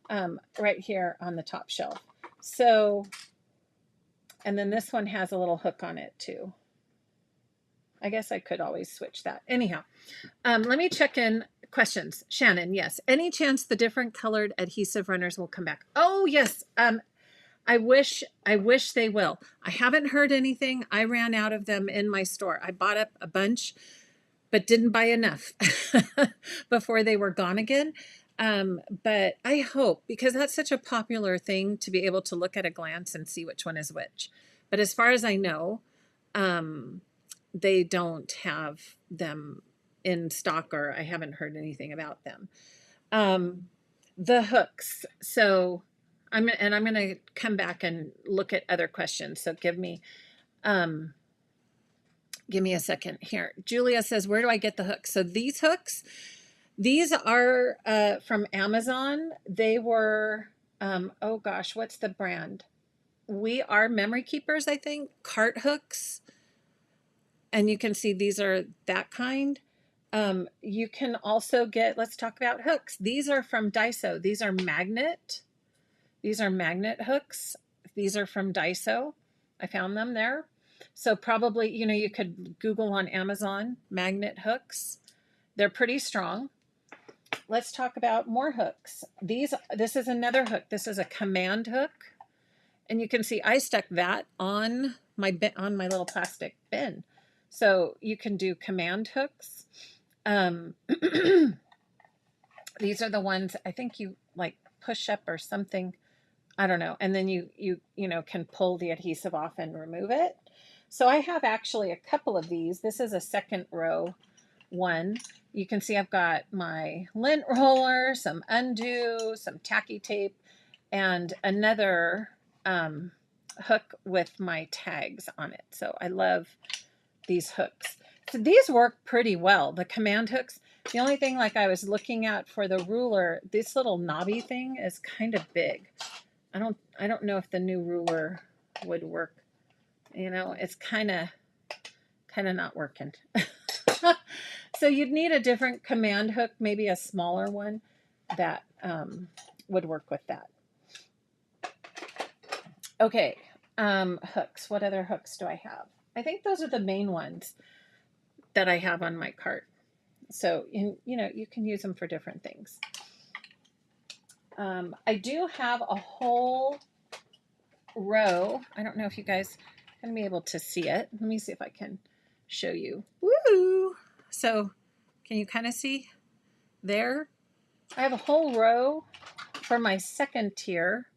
right here on the top shelf. So, and then this one has a little hook on it too. I guess I could always switch that. Anyhow, let me check in. Questions. Shannon, yes. Any chance the different colored adhesive runners will come back? Oh, yes. I wish they will. I haven't heard anything. I ran out of them in my store. I bought up a bunch, but didn't buy enough before they were gone again. But I hope, because that's such a popular thing to be able to look at a glance and see which one is which. But as far as I know, they don't have them in stock, or I haven't heard anything about them. The hooks. So I'm going to come back and look at other questions. So um, give me a second here. Julia says, where do I get the hooks? So these hooks, these are from Amazon. They were, oh gosh, what's the brand? We Are Memory Keepers, I think. Cart hooks. And you can see these are that kind. You can also get, let's talk about hooks. These are from Daiso. These are magnet hooks. These are from Daiso. I found them there. So probably, you could Google on Amazon magnet hooks. They're pretty strong. Let's talk about more hooks. This is another hook. This is a command hook. And you can see I stuck that on my little plastic bin. So you can do command hooks. These are the ones I think you like push up or something. I don't know. And then you can pull the adhesive off and remove it. So I have actually a couple of these. This is a second row one. You can see I've got my lint roller, some undo, some tacky tape, and another hook with my tags on it. So I love these hooks. So these work pretty well, the command hooks. The only thing, like I was looking at for the ruler, this little knobby thing is kind of big. I don't know if the new ruler would work. It's kind of not working. So you'd need a different command hook, maybe a smaller one that would work with that. Okay, hooks. What other hooks do I have? I think those are the main ones that I have on my cart. So, you can use them for different things. I do have a whole row. I don't know if you guys are going to be able to see it. Let me see if I can show you. Woo! So, can you kind of see there? I have a whole row for my second tier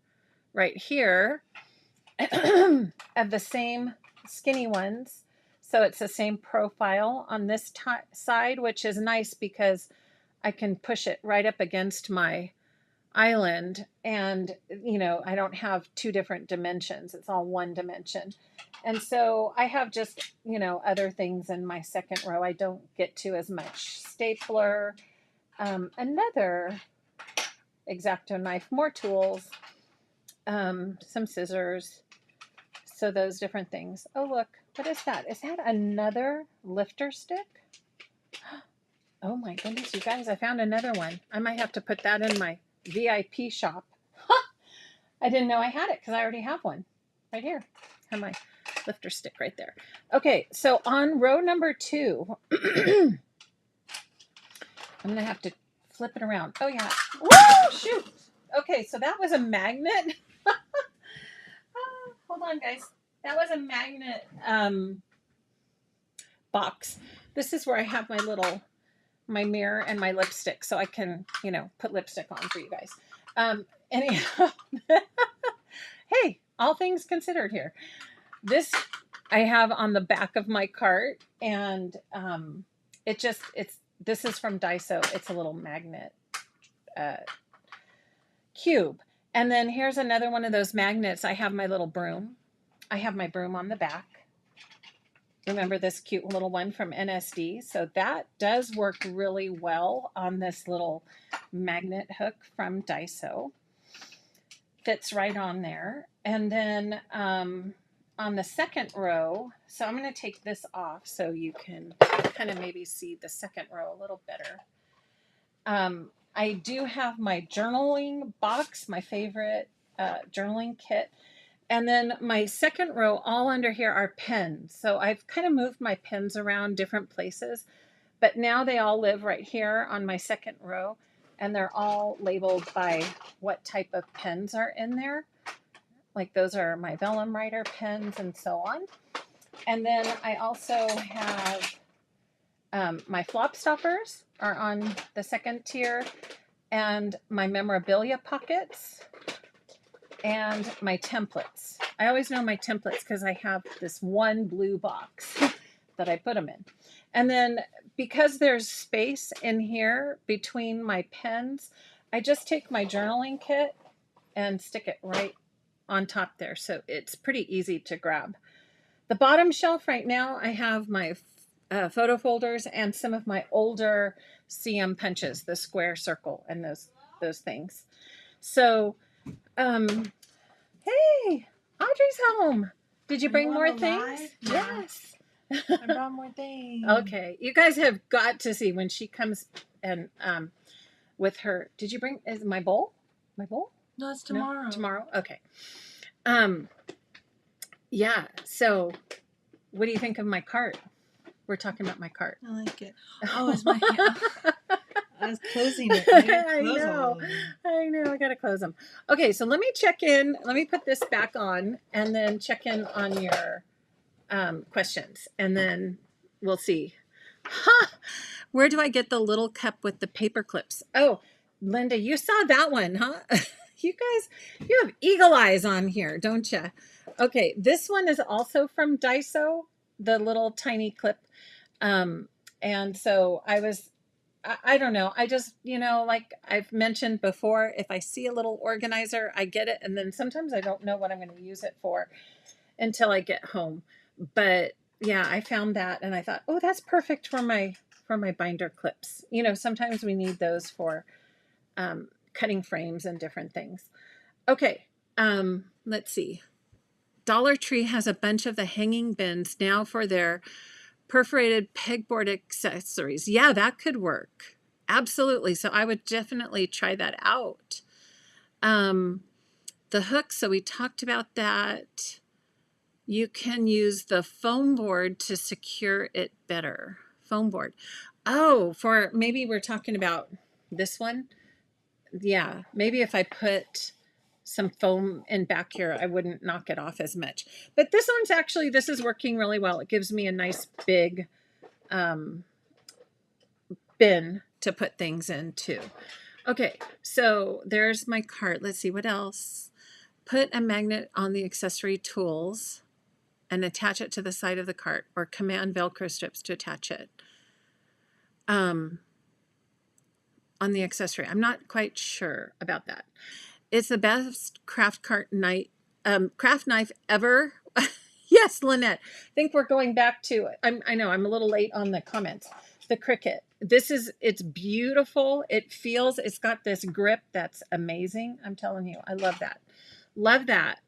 right here of the same skinny ones. So it's the same profile on this side, which is nice because I can push it right up against my island, and I don't have two different dimensions. It's all one dimension. And so I have just other things in my second row. I don't get to as much stapler, another X-Acto knife, more tools, some scissors. So those different things. Oh, look, what is that? Is that another lifter stick? Oh my goodness, you guys, I found another one. I might have to put that in my VIP shop. I didn't know I had it because I already have one right here. I have my lifter stick right there. Okay, so on row number 2, I'm going to have to flip it around. Oh, yeah. Woo, shoot. Okay, so that was a magnet. Hold on, guys. That was a magnet box. This is where I have my mirror and my lipstick, so I can, put lipstick on for you guys. Anyhow, hey, all things considered here. This I have on the back of my cart, and this is from Daiso. It's a little magnet cube. And then here's another one of those magnets. I have my little broom. I have my broom on the back. Remember this cute little one from NSD? So that does work really well on this little magnet hook from Daiso. Fits right on there. And then on the second row, so I'm going to take this off so you can kind of maybe see the second row a little better. I do have my journaling box, my favorite journaling kit. And then my second row, all under here are pens. So I've kind of moved my pens around different places, but now they all live right here on my second row, and they're all labeled by what type of pens are in there. Like those are my vellum writer pens and so on. And then I also have my flop stoppers are on the second tier, and my memorabilia pockets, and my templates. I always know my templates because I have this one blue box that I put them in. And then because there's space in here between my pens, I just take my journaling kit and stick it right on top there. So it's pretty easy to grab. The bottom shelf right now, I have my photo folders and some of my older CM punches, the square, circle, and those things. So, hey, Audrey's home. Did you bring more things? Yeah. Yes. I brought more things. Okay, you guys have got to see when she comes and with her. Did you bring is my bowl? My bowl? No, it's tomorrow. No? Tomorrow. Okay. Yeah. So, what do you think of my cart? We're talking about my cart. I like it. Oh, it's my hand. I was closing it. I know. I gotta close them. Okay, so let me check in. Let me put this back on, and then check in on your questions, and then we'll see. Huh. Where do I get the little cup with the paper clips? Oh, Linda, you saw that one, huh? You guys, you have eagle eyes on here, don't you? Okay, this one is also from Daiso, the little tiny clip. And so I don't know. I just, like I've mentioned before, if I see a little organizer, I get it. And then sometimes I don't know what I'm going to use it for until I get home. But yeah, I found that and I thought, oh, that's perfect for my binder clips. Sometimes we need those for cutting frames and different things. Okay, let's see. Dollar Tree has a bunch of the hanging bins now for their perforated pegboard accessories. Yeah, that could work. Absolutely. So I would definitely try that out. The hook, so we talked about that. You can use the foam board to secure it better. Foam board. Oh, for maybe we're talking about this one. Yeah, maybe if I put some foam in back here, I wouldn't knock it off as much. But this is working really well. It gives me a nice big bin to put things in too. Okay, so there's my cart. Let's see what else. Put a magnet on the accessory tools and attach it to the side of the cart, or command Velcro strips to attach it on the accessory. I'm not quite sure about that. It's the best craft knife ever. Yes, Lynette. I think we're going back to it. I know I'm a little late on the comments. The Cricut. It's beautiful. It's got this grip that's amazing. I'm telling you, I love that. Love that.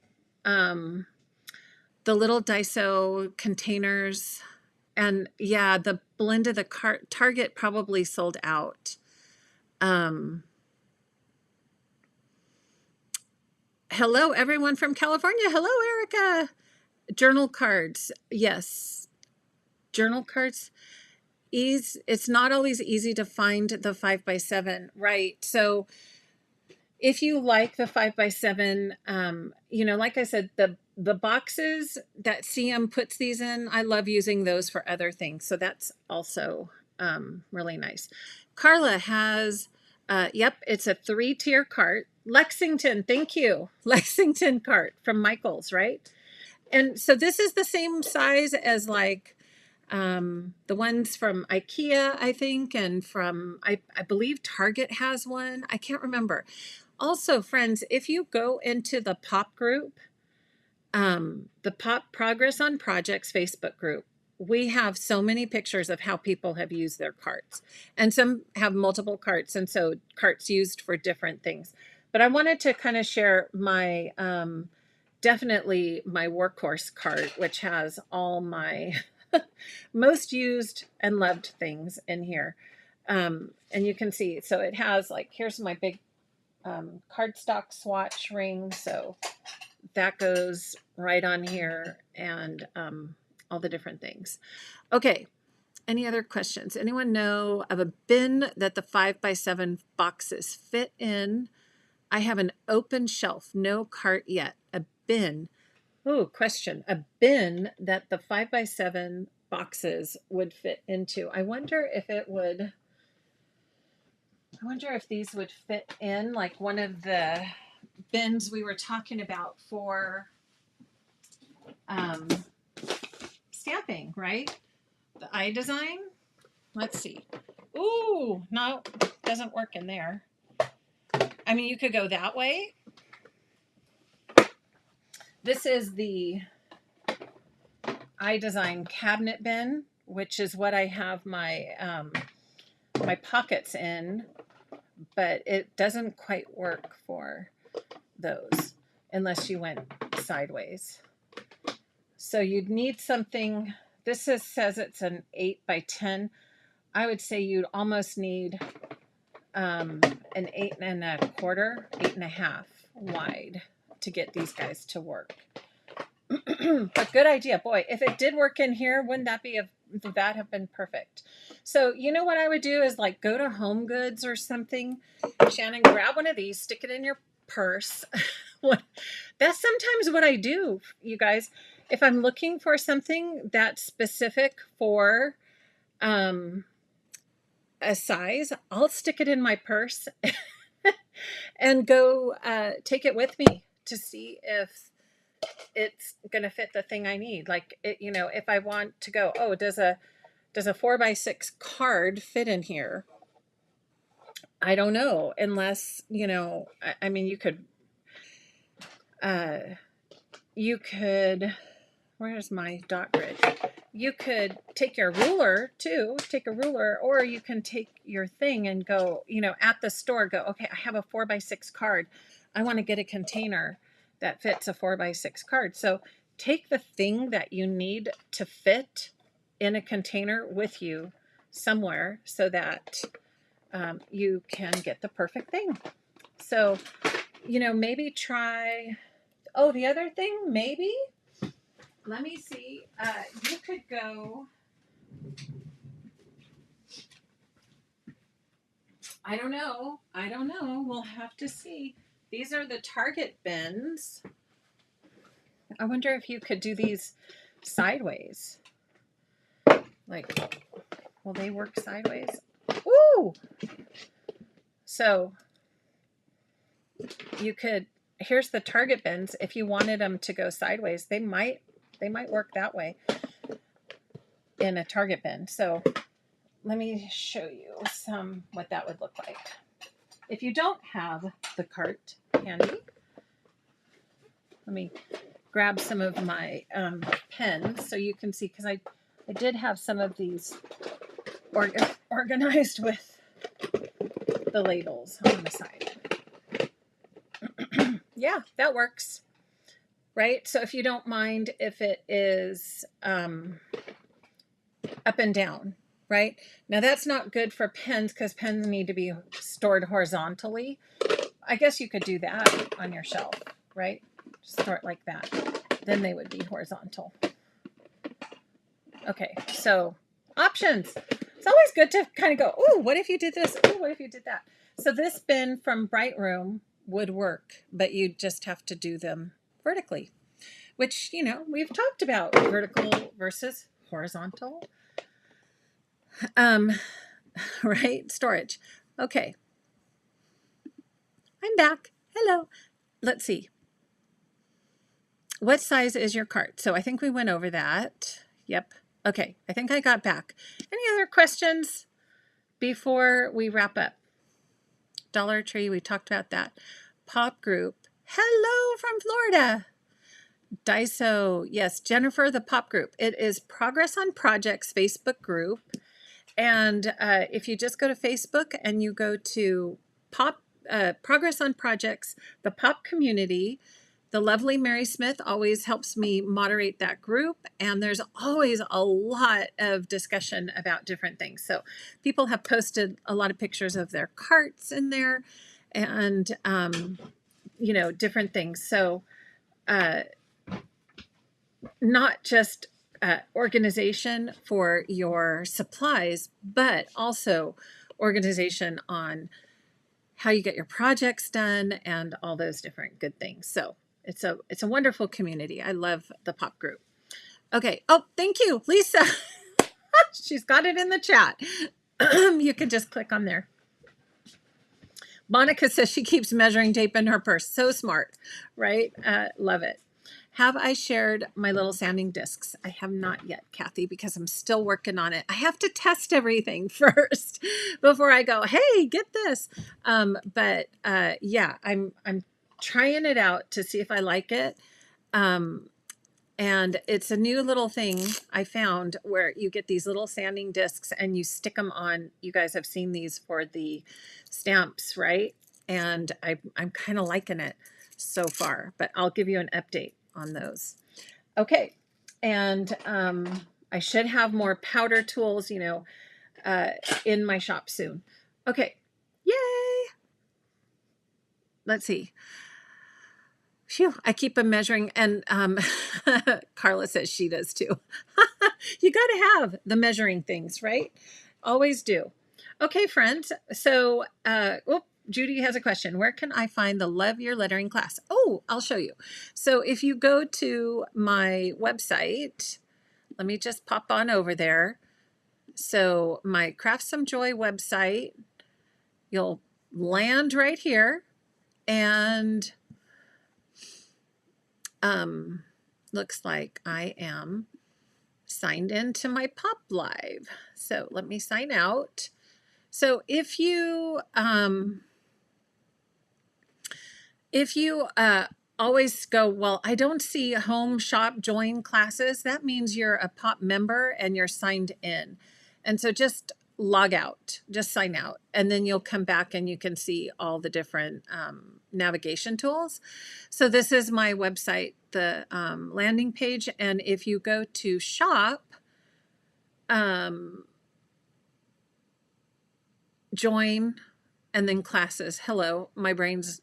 The little Daiso containers. And yeah, the blend of the cart. Target probably sold out. Hello, everyone from California. Hello, Erica. Journal cards. Yes. Journal cards. It's not always easy to find the 5x7, right? So if you like the 5x7, like I said, the boxes that CM puts these in, I love using those for other things. So that's also really nice. Carla has, it's a 3-tier cart. Lexington, thank you. Lexington cart from Michaels, right? And so this is the same size as like the ones from IKEA, I think, and from, I believe Target has one. I can't remember. Also, friends, if you go into the POP group, the POP Progress on Projects Facebook group, we have so many pictures of how people have used their carts. And some have multiple carts, and so carts used for different things. But I wanted to kind of share my, definitely my workhorse cart, which has all my most used and loved things in here. And you can see, so it has like, here's my big cardstock swatch ring. So that goes right on here, and all the different things. Okay. Any other questions? Anyone know of a bin that the 5x7 boxes fit in? I have an open shelf, no cart yet. A bin. Oh, question. A bin that the 5x7 boxes would fit into. I wonder if these would fit in like one of the bins we were talking about for stamping, right? The eye design. Let's see. Ooh, no, doesn't work in there. I mean, you could go that way. This is the iDesign cabinet bin, which is what I have my my pockets in, but it doesn't quite work for those unless you went sideways. So you'd need something. Says it's an 8 by 10. I would say you'd almost need an 8.25, 8.5 wide to get these guys to work. But good idea, boy. If it did work in here, wouldn't that have been perfect? So you know what I would do is like go to Home Goods or something, Shannon, grab one of these, stick it in your purse. That's sometimes what I do, you guys. If I'm looking for something that's specific for a size, I'll stick it in my purse and go take it with me to see if it's going to fit the thing I need. Like, if I want to go, oh, does a 4x6 card fit in here? I don't know, unless, I mean, you could, where's my dot grid? You could take a ruler, or you can take your thing and go, at the store, go, okay, I have a 4x6 card. I want to get a container that fits a 4x6 card. So take the thing that you need to fit in a container with you somewhere so that you can get the perfect thing. So, maybe try, the other thing, maybe, let me see, you could go, I don't know, we'll have to see. These are the Target bins. I wonder if you could do these sideways. Like, will they work sideways? Ooh! So, you could, here's the Target bins. If you wanted them to go sideways, they might work that way in a Target bin. So let me show you what that would look like. If you don't have the cart handy, let me grab some of my pens so you can see, because I did have some of these organized with the labels on the side. Yeah, that works. Right? So if you don't mind if it is up and down, right? Now that's not good for pens because pens need to be stored horizontally. I guess you could do that on your shelf, right? Store it like that. Then they would be horizontal. Okay, so options. It's always good to kind of go, oh, what if you did this? Oh, what if you did that? So this bin from Bright Room would work, but you just have to do them vertically, which, we've talked about vertical versus horizontal. Right? Storage. Okay. I'm back. Hello. Let's see. What size is your cart? So I think we went over that. Yep. Okay. I think I got back. Any other questions before we wrap up? Dollar Tree, we talked about that. Pop Group. Hello from Florida. Daiso. Yes, Jennifer, the Pop Group. It is Progress on Projects Facebook group. And if you just go to Facebook and you go to Progress on Projects, the Pop community, the lovely Mary Smith always helps me moderate that group. And there's always a lot of discussion about different things. So people have posted a lot of pictures of their carts in there and, different things. So not just organization for your supplies, but also organization on how you get your projects done and all those different good things. So it's a wonderful community. I love the Pop Group. Okay. Oh, thank you, Lisa. She's got it in the chat. You can just click on there. Monica says she keeps measuring tape in her purse. So smart, right? Love it. Have I shared my little sounding discs? I have not yet, Kathy, because I'm still working on it. I have to test everything first before I go, hey, get this. Yeah, I'm trying it out to see if I like it. And it's a new little thing I found where you get these little sanding discs and you stick them on. You guys have seen these for the stamps, right? And I'm kind of liking it so far, but I'll give you an update on those. Okay. And I should have more powder tools, in my shop soon. Okay. Yay. Let's see. Phew, I keep them measuring, and Carla says she does too. You got to have the measuring things, right? Always do. Okay, friends. So, Judy has a question. Where can I find the Love Your Lettering class? Oh, I'll show you. So if you go to my website, let me just pop on over there. So my Craft Some Joy website, you'll land right here, and looks like I am signed into my Pop Live. So let me sign out. So if you always go, well, I don't see home, shop, join classes, that means you're a Pop member and you're signed in. And so just log out, just sign out, and then you'll come back and you can see all the different navigation tools. So this is my website, the landing page. And if you go to shop, join, and then classes. Hello, my brain's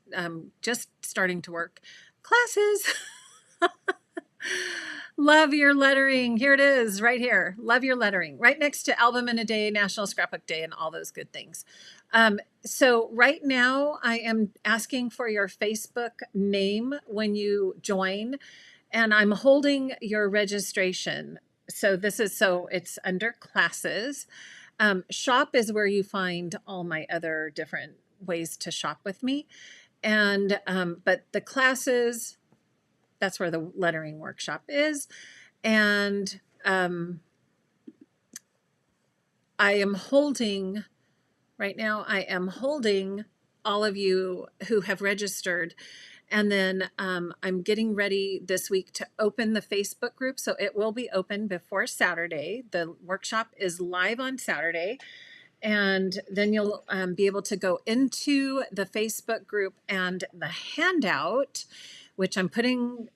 just starting to work. Classes. Love Your Lettering. Here it is, right here. Love Your Lettering, right next to Album in a Day, National Scrapbook Day, and all those good things. So right now I am asking for your Facebook name when you join, and I'm holding your registration. So it's under classes. Shop is where you find all my other different ways to shop with me. And, but the classes, that's where the lettering workshop is. And right now I am holding all of you who have registered. And then I'm getting ready this week to open the Facebook group. So it will be open before Saturday. The workshop is live on Saturday. And then you'll be able to go into the Facebook group, and the handout, which I'm putting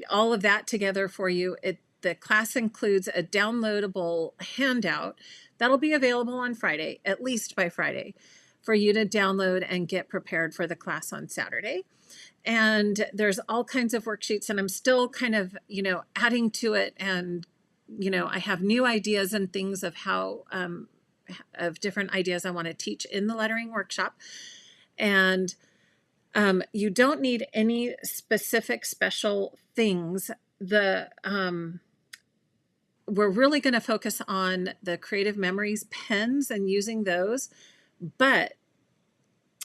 all of that together for you. The class includes a downloadable handout that'll be available on Friday, at least by Friday, for you to download and get prepared for the class on Saturday. And there's all kinds of worksheets, and I'm still kind of, adding to it. And, I have new ideas and things of how, of different ideas I want to teach in the lettering workshop. And you don't need any specific special things. We're really going to focus on the Creative Memories pens and using those. But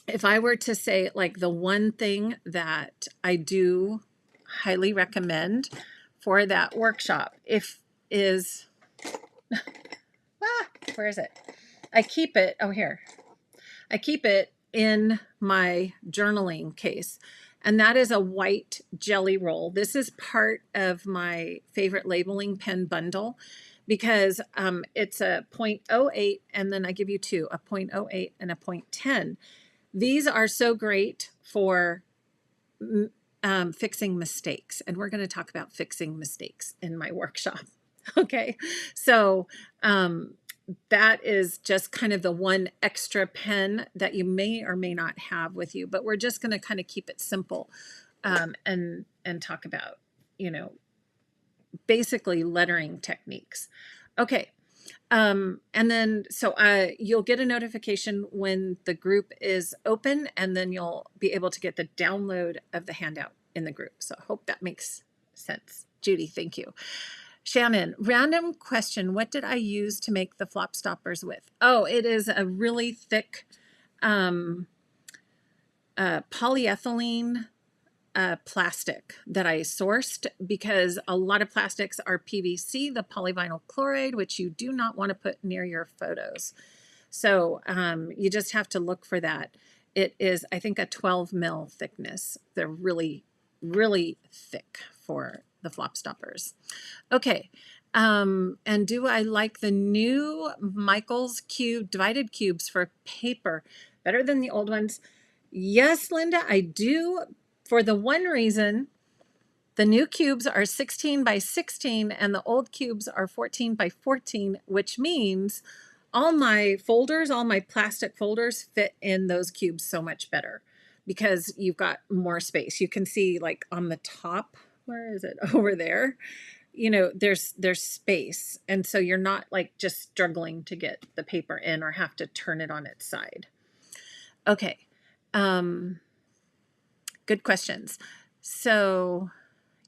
if I were to say, like, the one thing that I do highly recommend for that workshop, where is it? I keep it in my journaling case, and that is a white jelly roll. This is part of my favorite labeling pen bundle, because it's a 0.08, and then I give you two, a 0.08 and a 0.10. These are so great for fixing mistakes, and we're going to talk about fixing mistakes in my workshop. Okay, so that is just kind of the one extra pen that you may or may not have with you, but we're just going to kind of keep it simple and talk about, basically lettering techniques. Okay. And then, so you'll get a notification when the group is open, and then you'll be able to get the download of the handout in the group. So I hope that makes sense. Judy, thank you. Shannon, random question. What did I use to make the flop stoppers with? Oh, it is a really thick polyethylene plastic that I sourced, because a lot of plastics are PVC, the polyvinyl chloride, which you do not want to put near your photos. So you just have to look for that. It is, I think, a 12 mil thickness. They're really, really thick for the flop stoppers. Okay. And do I like the new Michaels cube divided cubes for paper better than the old ones? Yes, Linda, I do, for the one reason. The new cubes are 16 by 16 and the old cubes are 14 by 14, which means all my folders, all my plastic folders fit in those cubes so much better because you've got more space. You can see like on the top, where is it? Over there. You know, there's space. And so you're not like just struggling to get the paper in or have to turn it on its side. Okay. Good questions. So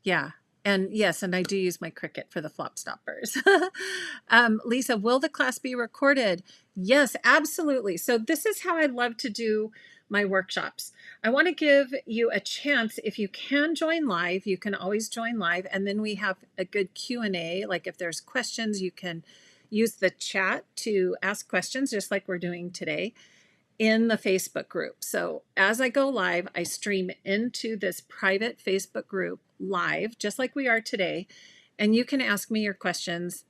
yeah. And yes, and I do use my Cricut for the flop stoppers. Lisa, will the class be recorded? Yes, absolutely. So this is how I love to do my workshops. I want to give you a chance. If you can join live, you can always join live. And then we have a good Q&A. Like if there's questions, you can use the chat to ask questions, just like we're doing today in the Facebook group. So as I go live, I stream into this private Facebook group live, just like we are today. And you can ask me your questions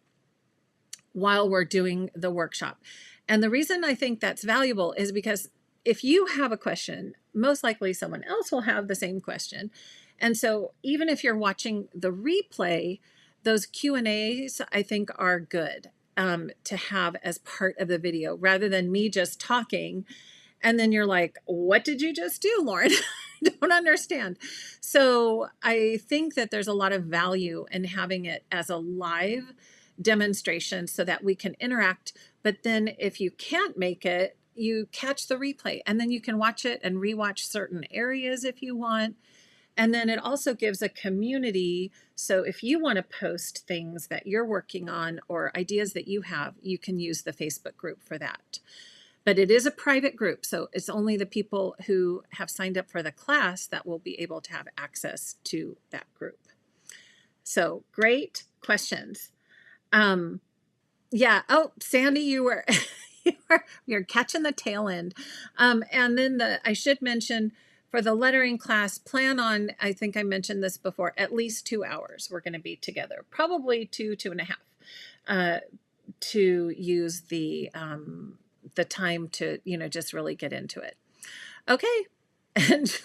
while we're doing the workshop. And the reason I think that's valuable is because if you have a question, most likely someone else will have the same question. And so even if you're watching the replay, those Q&As I think are good to have as part of the video rather than me just talking. And then you're like, what did you just do, Lauren? I don't understand. So I think that there's a lot of value in having it as a live demonstration so that we can interact. But then if you can't make it, you catch the replay and then you can watch it and rewatch certain areas if you want. And then it also gives a community. So if you want to post things that you're working on or ideas that you have, you can use the Facebook group for that. But it is a private group, so it's only the people who have signed up for the class that will be able to have access to that group. So great questions. Yeah. Oh, Sandy, you're catching the tail end. And then I should mention for the lettering class, plan on, I think I mentioned this before, at least 2 hours we're going to be together, probably 2.5, to use the time to, just really get into it. Okay. And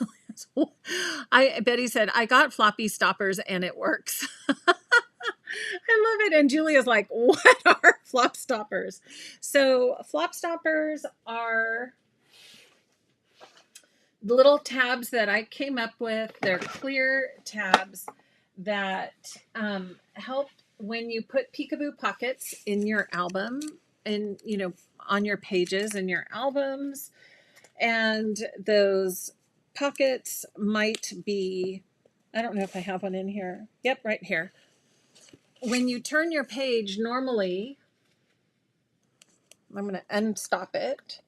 Betty said, I got floppy stoppers and it works. I love it. And Julia's like, what are flop stoppers? So flop stoppers are the little tabs that I came up with. They're clear tabs that help when you put peekaboo pockets in your album and, on your pages in your albums. And those pockets might be, I don't know if I have one in here. Yep, right here. When you turn your page, normally, I'm going to unstop it.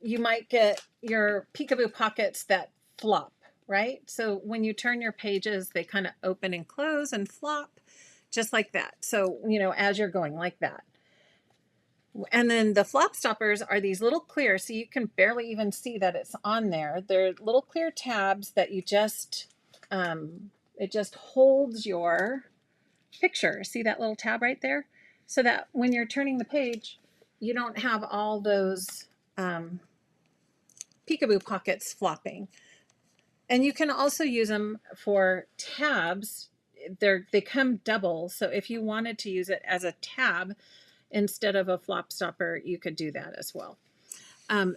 You might get your peekaboo pockets that flop, right? So when you turn your pages, they kind of open and close and flop just like that. So, as you're going like that. And then the flop stoppers are these little clear, so you can barely even see that it's on there. They're little clear tabs that you just, it just holds your picture. See that little tab right there? So that when you're turning the page, you don't have all those peekaboo pockets flopping. And you can also use them for tabs. They come double. So if you wanted to use it as a tab instead of a flop stopper, you could do that as well.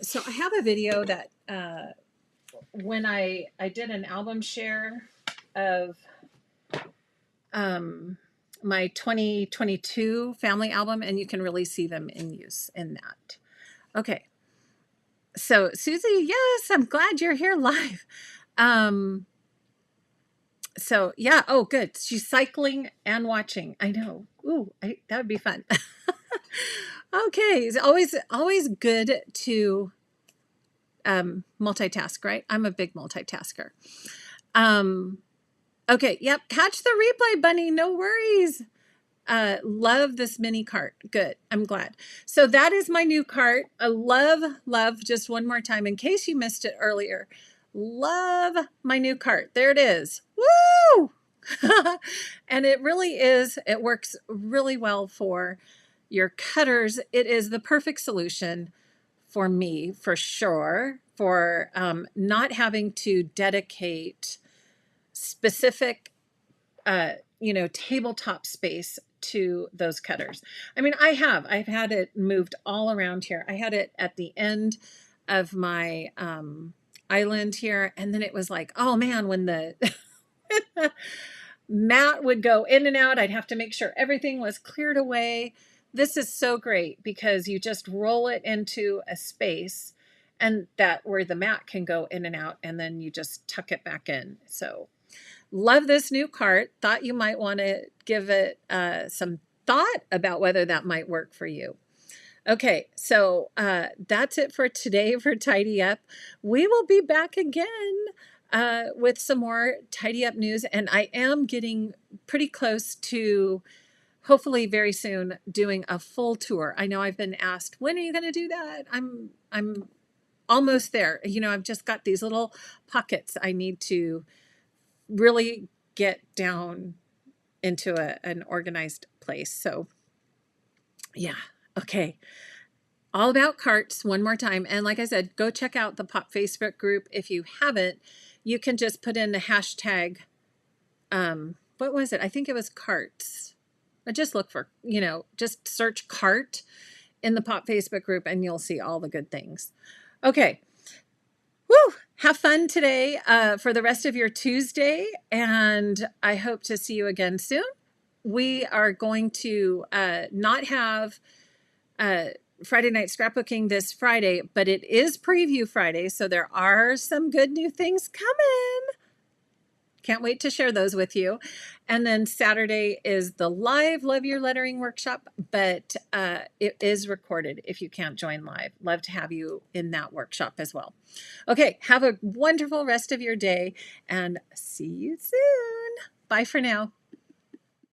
So I have a video that when I did an album share of my 2022 family album, and you can really see them in use in that. Okay. So Susie, yes, I'm glad you're here live. So yeah, oh good. She's cycling and watching. I know. Ooh, that would be fun. Okay, it's always good to multitask, right? I'm a big multitasker. Okay, yep, catch the replay, Bunny, no worries. Love this mini cart. Good, I'm glad. So that is my new cart. I love, just one more time, in case you missed it earlier, love my new cart. There it is. Woo! And it really is, it works really well for your cutters. It is the perfect solution for me, for sure, for not having to dedicate specific, tabletop space to those cutters. I mean, I've had it moved all around here. I had it at the end of my island here. And then it was like, oh man, when the mat would go in and out, I'd have to make sure everything was cleared away. This is so great because you just roll it into a space and that where the mat can go in and out, and then you just tuck it back in. So love this new cart. Thought you might want to give it some thought about whether that might work for you. Okay, so that's it for today for Tidy Up. We will be back again with some more Tidy Up news, and I am getting pretty close to, hopefully very soon, doing a full tour. I know I've been asked, when are you going to do that? I'm almost there. I've just got these little pockets I need to really get down into an organized place. So yeah, okay. All about carts one more time. And like I said, go check out the Pop Facebook group. If you haven't, you can just put in the hashtag, what was it? I think it was carts. But just look for, just search cart in the Pop Facebook group and you'll see all the good things. Okay. Woo! Have fun today for the rest of your Tuesday, and I hope to see you again soon. We are going to not have Friday night scrapbooking this Friday, but it is Preview Friday, so there are some good new things coming. Can't wait to share those with you. And then Saturday is the live Love Your Lettering workshop, but it is recorded if you can't join live. Love to have you in that workshop as well. Okay, have a wonderful rest of your day and see you soon. Bye for now.